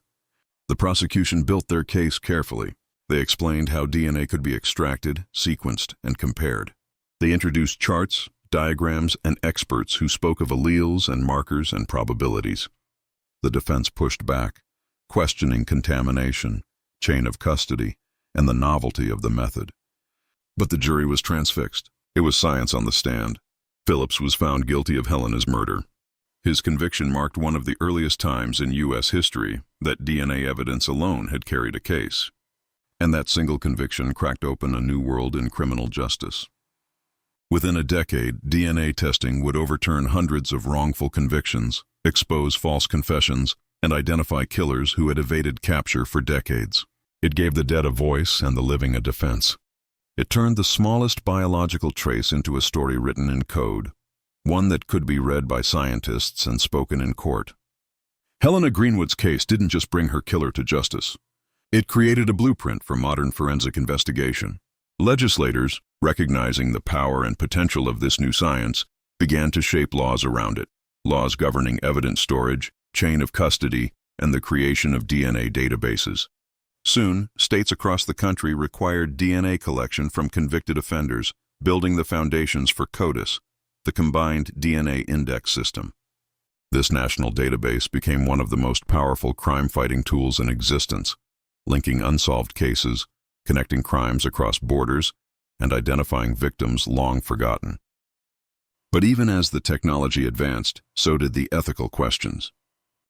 [SPEAKER 1] The prosecution built their case carefully. They explained how DNA could be extracted, sequenced, and compared. They introduced charts, diagrams, and experts who spoke of alleles and markers and probabilities. The defense pushed back, questioning contamination, chain of custody, and the novelty of the method. But the jury was transfixed. It was science on the stand. Phillips was found guilty of Helena's murder. His conviction marked one of the earliest times in U.S. history that DNA evidence alone had carried a case. And that single conviction cracked open a new world in criminal justice. Within a decade, DNA testing would overturn hundreds of wrongful convictions, expose false confessions, and identify killers who had evaded capture for decades. It gave the dead a voice and the living a defense. It turned the smallest biological trace into a story written in code, one that could be read by scientists and spoken in court. Helena Greenwood's case didn't just bring her killer to justice. It created a blueprint for modern forensic investigation. Legislators, recognizing the power and potential of this new science, began to shape laws around it, laws governing evidence storage, chain of custody, and the creation of DNA databases. Soon, states across the country required DNA collection from convicted offenders, building the foundations for CODIS, the Combined DNA Index System. This national database became one of the most powerful crime-fighting tools in existence, linking unsolved cases, connecting crimes across borders, and identifying victims long forgotten. But even as the technology advanced, so did the ethical questions.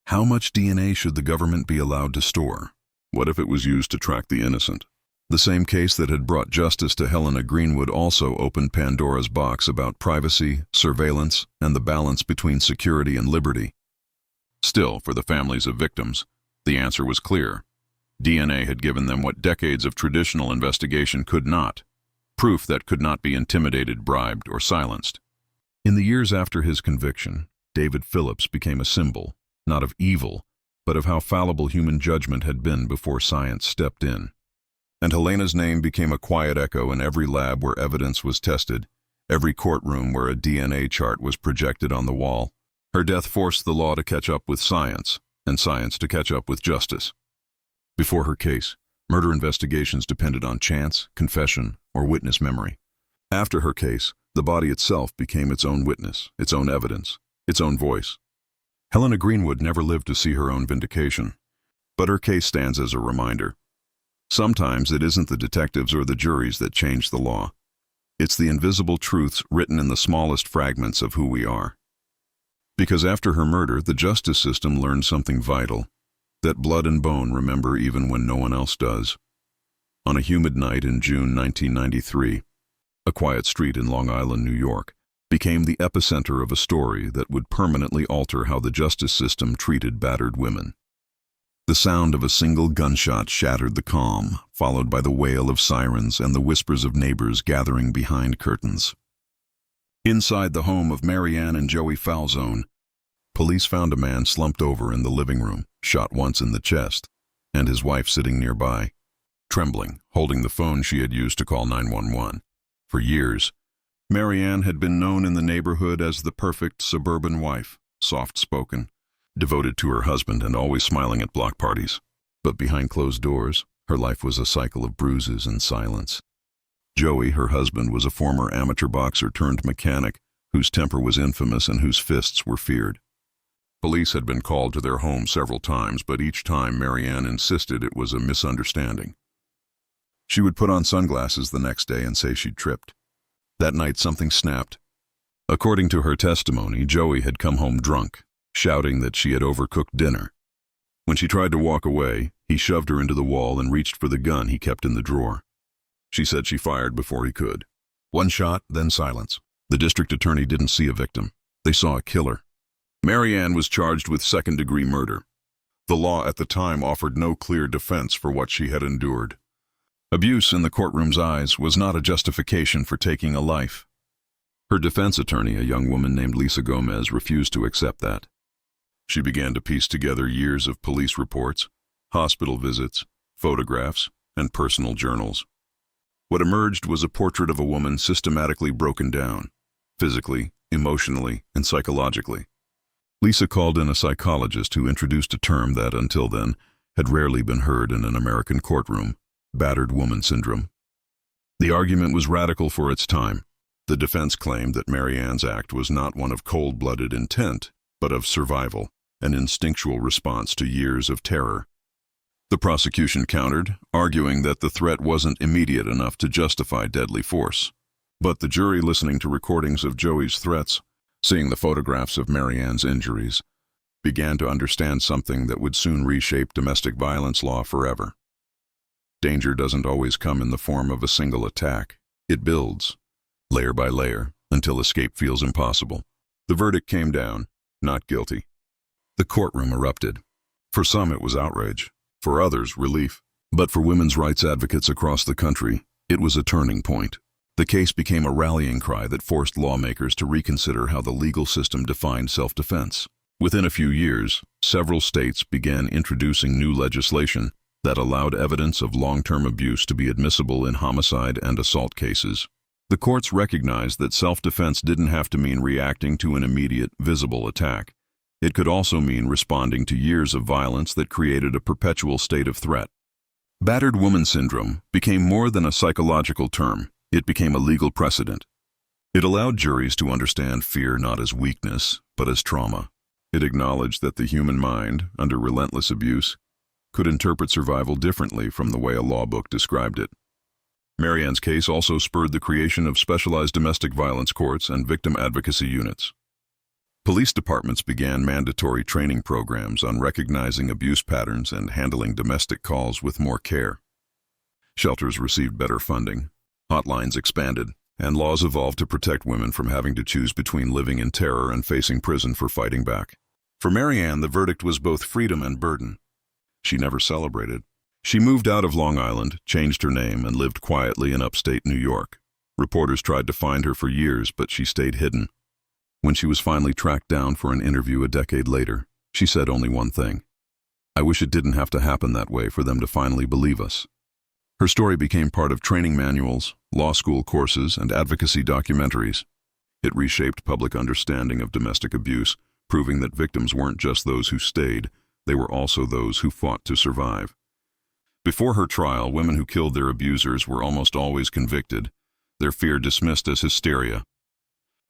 [SPEAKER 1] How much DNA should the government be allowed to store? What if it was used to track the innocent? The same case that had brought justice to Helena Greenwood also opened Pandora's box about privacy, surveillance, and the balance between security and liberty. Still, for the families of victims, the answer was clear. DNA had given them what decades of traditional investigation could not, proof that could not be intimidated, bribed, or silenced. In the years after his conviction, David Phillips became a symbol, not of evil, but of how fallible human judgment had been before science stepped in. And Helena's name became a quiet echo in every lab where evidence was tested, every courtroom where a DNA chart was projected on the wall. Her death forced the law to catch up with science, and science to catch up with justice. Before her case, murder investigations depended on chance, confession, or witness memory. After her case, the body itself became its own witness, its own evidence, its own voice. Helena Greenwood never lived to see her own vindication, but her case stands as a reminder. Sometimes it isn't the detectives or the juries that change the law. It's the invisible truths written in the smallest fragments of who we are. Because after her murder, the justice system learned something vital, that blood and bone remember even when no one else does. On a humid night in June 1993, a quiet street in Long Island, New York, became the epicenter of a story that would permanently alter how the justice system treated battered women. The sound of a single gunshot shattered the calm, followed by the wail of sirens and the whispers of neighbors gathering behind curtains. Inside the home of Marianne and Joey Falzone, police found a man slumped over in the living room, shot once in the chest, and his wife sitting nearby, trembling, holding the phone she had used to call 911. For years, Marianne had been known in the neighborhood as the perfect suburban wife, soft-spoken, devoted to her husband and always smiling at block parties. But behind closed doors, her life was a cycle of bruises and silence. Joey, her husband, was a former amateur boxer turned mechanic whose temper was infamous and whose fists were feared. Police had been called to their home several times, but each time Marianne insisted it was a misunderstanding. She would put on sunglasses the next day and say she'd tripped. That night something snapped. According to her testimony, Joey had come home drunk, shouting that she had overcooked dinner. When she tried to walk away, he shoved her into the wall and reached for the gun he kept in the drawer. She said she fired before he could. One shot, then silence. The district attorney didn't see a victim. They saw a killer. Marianne was charged with second-degree murder. The law at the time offered no clear defense for what she had endured. Abuse, in the courtroom's eyes, was not a justification for taking a life. Her defense attorney, a young woman named Lisa Gomez, refused to accept that. She began to piece together years of police reports, hospital visits, photographs, and personal journals. What emerged was a portrait of a woman systematically broken down, physically, emotionally, and psychologically. Lisa called in a psychologist who introduced a term that, until then, had rarely been heard in an American courtroom: battered woman syndrome. The argument was radical for its time. The defense claimed that Marianne's act was not one of cold-blooded intent, but of survival, an instinctual response to years of terror. The prosecution countered, arguing that the threat wasn't immediate enough to justify deadly force. But the jury, listening to recordings of Joey's threats, seeing the photographs of Marianne's injuries, began to understand something that would soon reshape domestic violence law forever. Danger doesn't always come in the form of a single attack. It builds, layer by layer, until escape feels impossible. The verdict came down, not guilty. The courtroom erupted. For some, it was outrage. For others, relief. But for women's rights advocates across the country, it was a turning point. The case became a rallying cry that forced lawmakers to reconsider how the legal system defined self-defense. Within a few years, several states began introducing new legislation that allowed evidence of long-term abuse to be admissible in homicide and assault cases. The courts recognized that self-defense didn't have to mean reacting to an immediate, visible attack. It could also mean responding to years of violence that created a perpetual state of threat. Battered woman syndrome became more than a psychological term. It became a legal precedent. It allowed juries to understand fear not as weakness, but as trauma. It acknowledged that the human mind, under relentless abuse, could interpret survival differently from the way a law book described it. Marianne's case also spurred the creation of specialized domestic violence courts and victim advocacy units. Police departments began mandatory training programs on recognizing abuse patterns and handling domestic calls with more care. Shelters received better funding, hotlines expanded, and laws evolved to protect women from having to choose between living in terror and facing prison for fighting back. For Marianne, the verdict was both freedom and burden. She never celebrated. She moved out of Long Island, changed her name, and lived quietly in upstate New York. Reporters tried to find her for years, but she stayed hidden. When she was finally tracked down for an interview a decade later, she said only one thing: "I wish it didn't have to happen that way for them to finally believe us." Her story became part of training manuals, law school courses, and advocacy documentaries. It reshaped public understanding of domestic abuse, proving that victims weren't just those who stayed, they were also those who fought to survive. Before her trial, women who killed their abusers were almost always convicted, their fear dismissed as hysteria.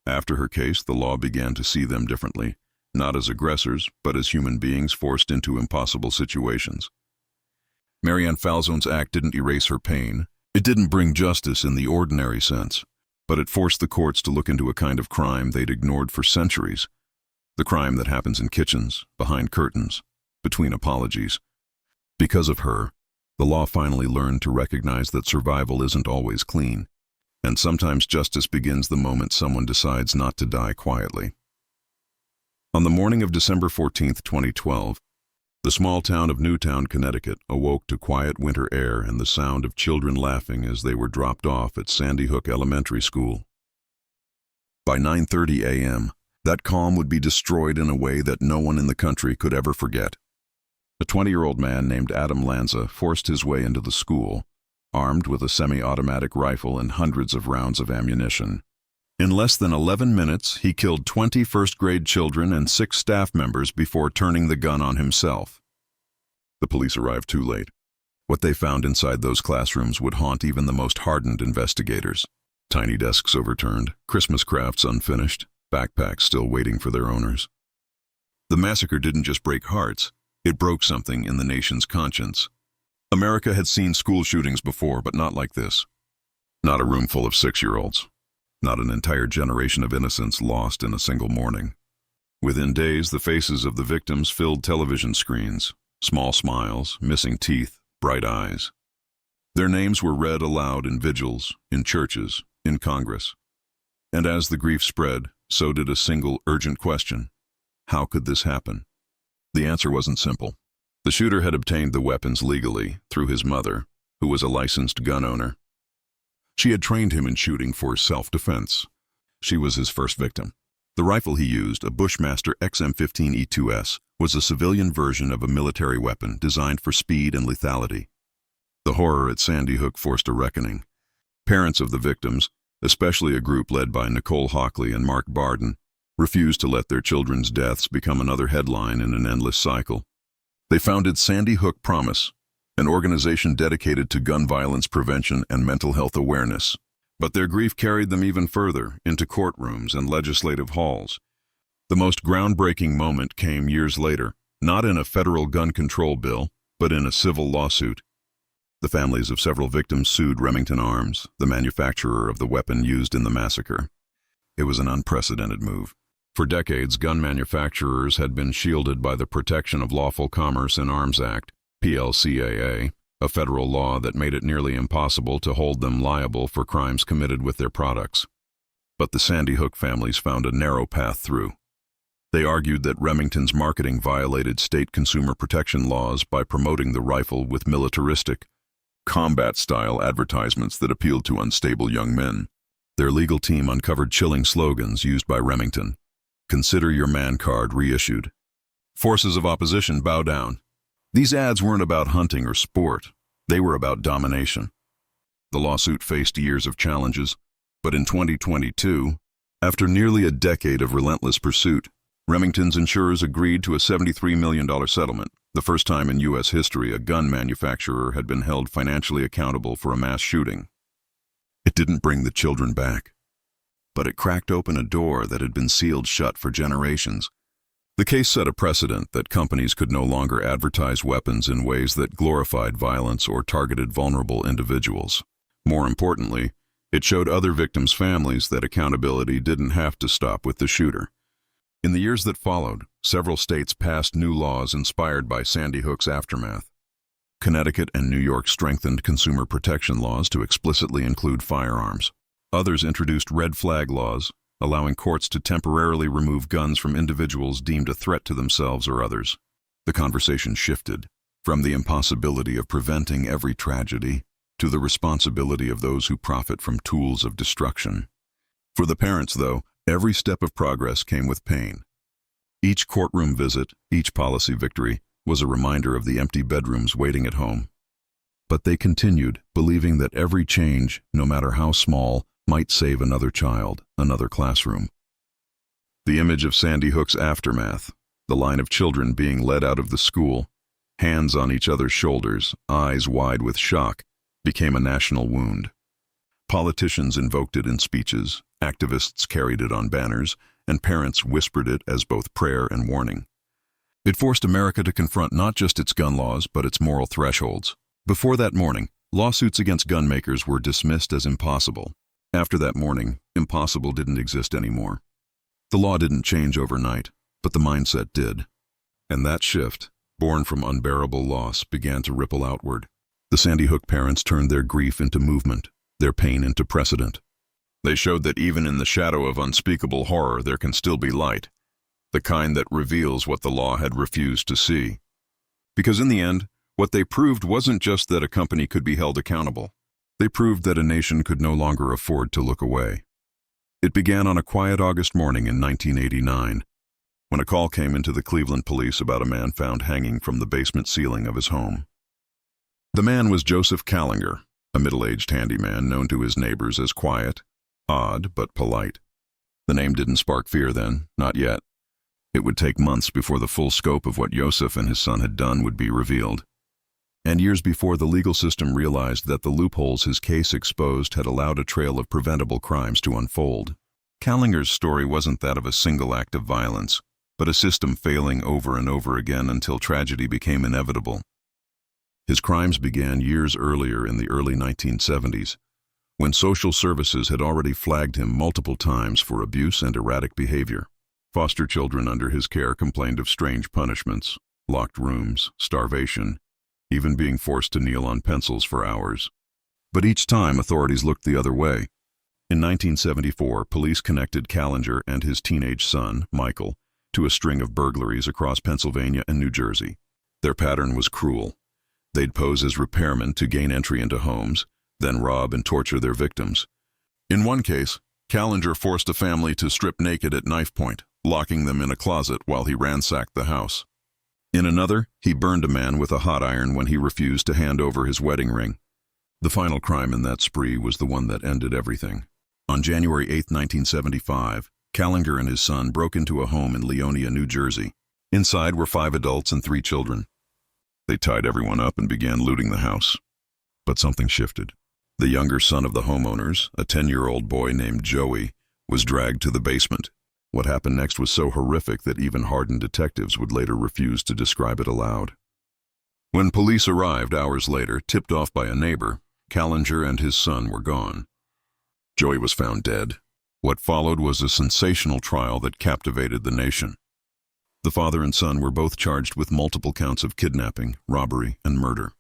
[SPEAKER 1] After her case, the law began to see them differently, not as aggressors, but as human beings forced into impossible situations. Marianne Falzone's act didn't erase her pain. It didn't bring justice in the ordinary sense, but it forced the courts to look into a kind of crime they'd ignored for centuries. The crime that happens in kitchens, behind curtains, between apologies. Because of her, The law finally learned to recognize that survival isn't always clean, and sometimes justice begins the moment someone decides not to die quietly. On the morning of December 14, 2012, the small town of Newtown, Connecticut awoke to quiet winter air and the sound of children laughing as they were dropped off at Sandy Hook Elementary School. By 9:30 a.m., that calm would be destroyed in a way that no one in the country could ever forget. A 20-year-old man named Adam Lanza forced his way into the school, armed with a semi-automatic rifle and hundreds of rounds of ammunition. In less than 11 minutes, he killed 20 first-grade children and 6 staff members before turning the gun on himself. The police arrived too late. What they found inside those classrooms would haunt even the most hardened investigators. Tiny desks overturned, Christmas crafts unfinished, backpacks still waiting for their owners. The massacre didn't just break hearts, it broke something in the nation's conscience. America had seen school shootings before, but not like this. Not a room full of 6-year-olds. Not an entire generation of innocents lost in a single morning. Within days, the faces of the victims filled television screens. Small smiles, missing teeth, bright eyes. Their names were read aloud in vigils, in churches, in Congress. And as the grief spread, so did a single urgent question. How could this happen? The answer wasn't simple. The shooter had obtained the weapons legally through his mother, who was a licensed gun owner. She had trained him in shooting for self-defense. She was his first victim. The rifle he used, a Bushmaster XM15E2S, was a civilian version of a military weapon designed for speed and lethality. The horror at Sandy Hook forced a reckoning. Parents of the victims, especially a group led by Nicole Hockley and Mark Barden, refused to let their children's deaths become another headline in an endless cycle. They founded Sandy Hook Promise, an organization dedicated to gun violence prevention and mental health awareness. But their grief carried them even further, into courtrooms and legislative halls. The most groundbreaking moment came years later, not in a federal gun control bill, but in a civil lawsuit. The families of several victims sued Remington Arms, the manufacturer of the weapon used in the massacre. It was an unprecedented move. For decades, gun manufacturers had been shielded by the Protection of Lawful Commerce in Arms Act, PLCAA, a federal law that made it nearly impossible to hold them liable for crimes committed with their products. But the Sandy Hook families found a narrow path through. They argued that Remington's marketing violated state consumer protection laws by promoting the rifle with militaristic, combat-style advertisements that appealed to unstable young men. Their legal team uncovered chilling slogans used by Remington. Consider your man card reissued. Forces of opposition bow down. These ads weren't about hunting or sport. They were about domination. The lawsuit faced years of challenges, but in 2022, after nearly a decade of relentless pursuit, Remington's insurers agreed to a $73 million settlement, the first time in U.S. history a gun manufacturer had been held financially accountable for a mass shooting. It didn't bring the children back, but it cracked open a door that had been sealed shut for generations. The case set a precedent that companies could no longer advertise weapons in ways that glorified violence or targeted vulnerable individuals. More importantly, it showed other victims' families that accountability didn't have to stop with the shooter. In the years that followed, several states passed new laws inspired by Sandy Hook's aftermath. Connecticut and New York strengthened consumer protection laws to explicitly include firearms. Others introduced red flag laws, allowing courts to temporarily remove guns from individuals deemed a threat to themselves or others. The conversation shifted from the impossibility of preventing every tragedy to the responsibility of those who profit from tools of destruction. For the parents, though, every step of progress came with pain. Each courtroom visit, each policy victory, was a reminder of the empty bedrooms waiting at home. But they continued, believing that every change, no matter how small, might save another child, another classroom. The image of Sandy Hook's aftermath, the line of children being led out of the school, hands on each other's shoulders, eyes wide with shock, became a national wound. Politicians invoked it in speeches, activists carried it on banners, and parents whispered it as both prayer and warning. It forced America to confront not just its gun laws, but its moral thresholds. Before that morning, lawsuits against gun makers were dismissed as impossible. After that morning, impossible didn't exist anymore. The law didn't change overnight, but the mindset did. And that shift, born from unbearable loss, began to ripple outward. The Sandy Hook parents turned their grief into movement, their pain into precedent. They showed that even in the shadow of unspeakable horror there can still be light, the kind that reveals what the law had refused to see. Because in the end, what they proved wasn't just that a company could be held accountable. They proved that a nation could no longer afford to look away. It began on a quiet August morning in 1989, when a call came into the Cleveland police about a man found hanging from the basement ceiling of his home. The man was Joseph Callinger, a middle-aged handyman known to his neighbors as quiet, odd, but polite. The name didn't spark fear then, not yet. It would take months before the full scope of what Joseph and his son had done would be revealed. And years before the legal system realized that the loopholes his case exposed had allowed a trail of preventable crimes to unfold. Callinger's story wasn't that of a single act of violence, but a system failing over and over again until tragedy became inevitable. His crimes began years earlier in the early 1970s, when social services had already flagged him multiple times for abuse and erratic behavior. Foster children under his care complained of strange punishments, locked rooms, starvation, even being forced to kneel on pencils for hours. But each time authorities looked the other way. In 1974, police connected Callinger and his teenage son, Michael, to a string of burglaries across Pennsylvania and New Jersey. Their pattern was cruel. They'd pose as repairmen to gain entry into homes, then rob and torture their victims. In one case, Callinger forced a family to strip naked at knife point, locking them in a closet while he ransacked the house. In another, he burned a man with a hot iron when he refused to hand over his wedding ring. The final crime in that spree was the one that ended everything. On January 8, 1975, Callinger and his son broke into a home in Leonia, New Jersey. Inside were 5 adults and 3 children. They tied everyone up and began looting the house. But something shifted. The younger son of the homeowners, a 10-year-old boy named Joey, was dragged to the basement. What happened next was so horrific that even hardened detectives would later refuse to describe it aloud. When police arrived hours later, tipped off by a neighbor, Callinger and his son were gone. Joey was found dead. What followed was a sensational trial that captivated the nation. The father and son were both charged with multiple counts of kidnapping, robbery, and murder.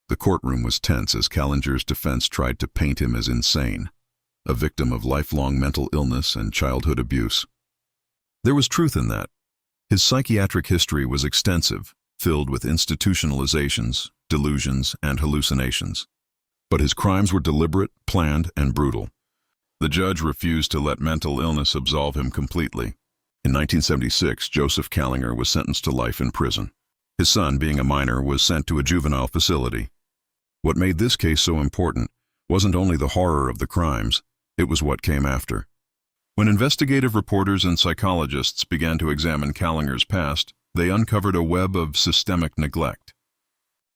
[SPEAKER 1] The courtroom was tense as Callinger's defense tried to paint him as insane, a victim of lifelong mental illness and childhood abuse. There was truth in that. His psychiatric history was extensive, filled with institutionalizations, delusions, and hallucinations. But his crimes were deliberate, planned, and brutal. The judge refused to let mental illness absolve him completely. In 1976, Joseph Callinger was sentenced to life in prison. His son, being a minor, was sent to a juvenile facility. What made this case so important wasn't only the horror of the crimes, it was what came after. When investigative reporters and psychologists began to examine Callinger's past, they uncovered a web of systemic neglect.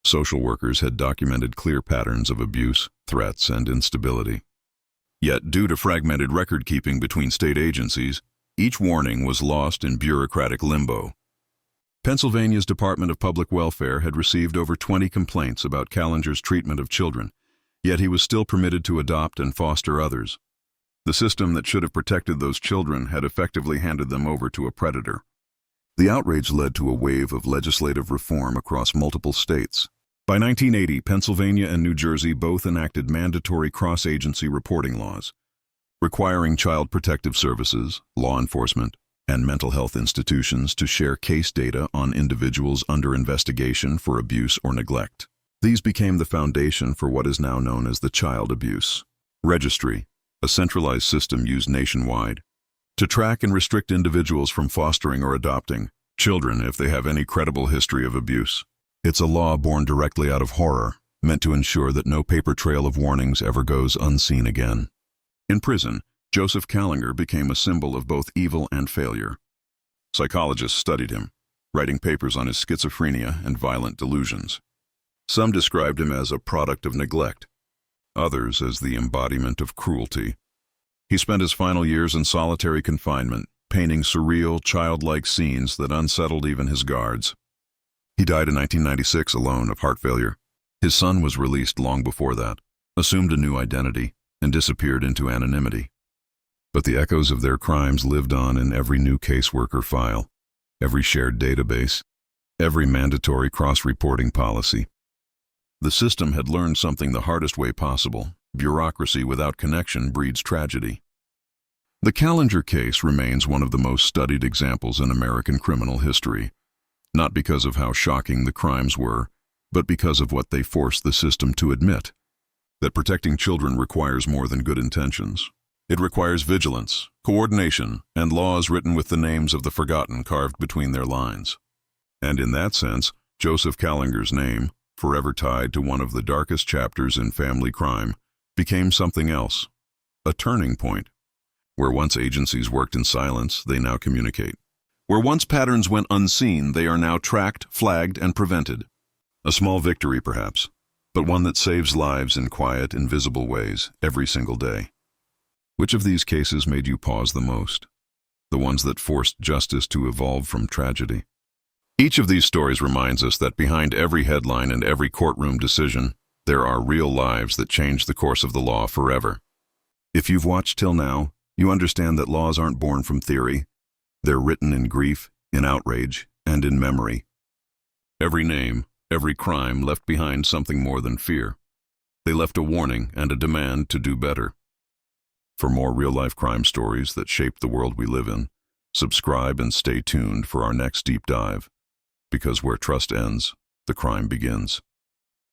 [SPEAKER 1] Social workers had documented clear patterns of abuse, threats, and instability. Yet, due to fragmented record-keeping between state agencies, each warning was lost in bureaucratic limbo. Pennsylvania's Department of Public Welfare had received over 20 complaints about Callinger's treatment of children, yet he was still permitted to adopt and foster others. The system that should have protected those children had effectively handed them over to a predator. The outrage led to a wave of legislative reform across multiple states. By 1980, Pennsylvania and New Jersey both enacted mandatory cross-agency reporting laws, requiring child protective services, law enforcement, and mental health institutions to share case data on individuals under investigation for abuse or neglect. These became the foundation for what is now known as the Child Abuse Registry, a centralized system used nationwide to track and restrict individuals from fostering or adopting children if they have any credible history of abuse. It's a law born directly out of horror, meant to ensure that no paper trail of warnings ever goes unseen again. In prison, Joseph Callinger became a symbol of both evil and failure. Psychologists studied him, writing papers on his schizophrenia and violent delusions. Some described him as a product of neglect, others as the embodiment of cruelty. He spent his final years in solitary confinement, painting surreal, childlike scenes that unsettled even his guards. He died in 1996 alone of heart failure. His son was released long before that, assumed a new identity, and disappeared into anonymity. But the echoes of their crimes lived on in every new caseworker file, every shared database, every mandatory cross-reporting policy. The system had learned something the hardest way possible. Bureaucracy without connection breeds tragedy. The Callinger case remains one of the most studied examples in American criminal history, not because of how shocking the crimes were, but because of what they forced the system to admit: that protecting children requires more than good intentions. It requires vigilance, coordination, and laws written with the names of the forgotten carved between their lines. And in that sense, Joseph Callinger's name, forever tied to one of the darkest chapters in family crime, became something else: a turning point. Where once agencies worked in silence, they now communicate. Where once patterns went unseen, they are now tracked, flagged, and prevented. A small victory, perhaps, but one that saves lives in quiet, invisible ways every single day. Which of these cases made you pause the most? The ones that forced justice to evolve from tragedy? Each of these stories reminds us that behind every headline and every courtroom decision, there are real lives that change the course of the law forever. If you've watched till now, you understand that laws aren't born from theory. They're written in grief, in outrage, and in memory. Every name, every crime left behind something more than fear. They left a warning and a demand to do better. For more real-life crime stories that shape the world we live in, subscribe and stay tuned for our next deep dive. Because where trust ends, the crime begins.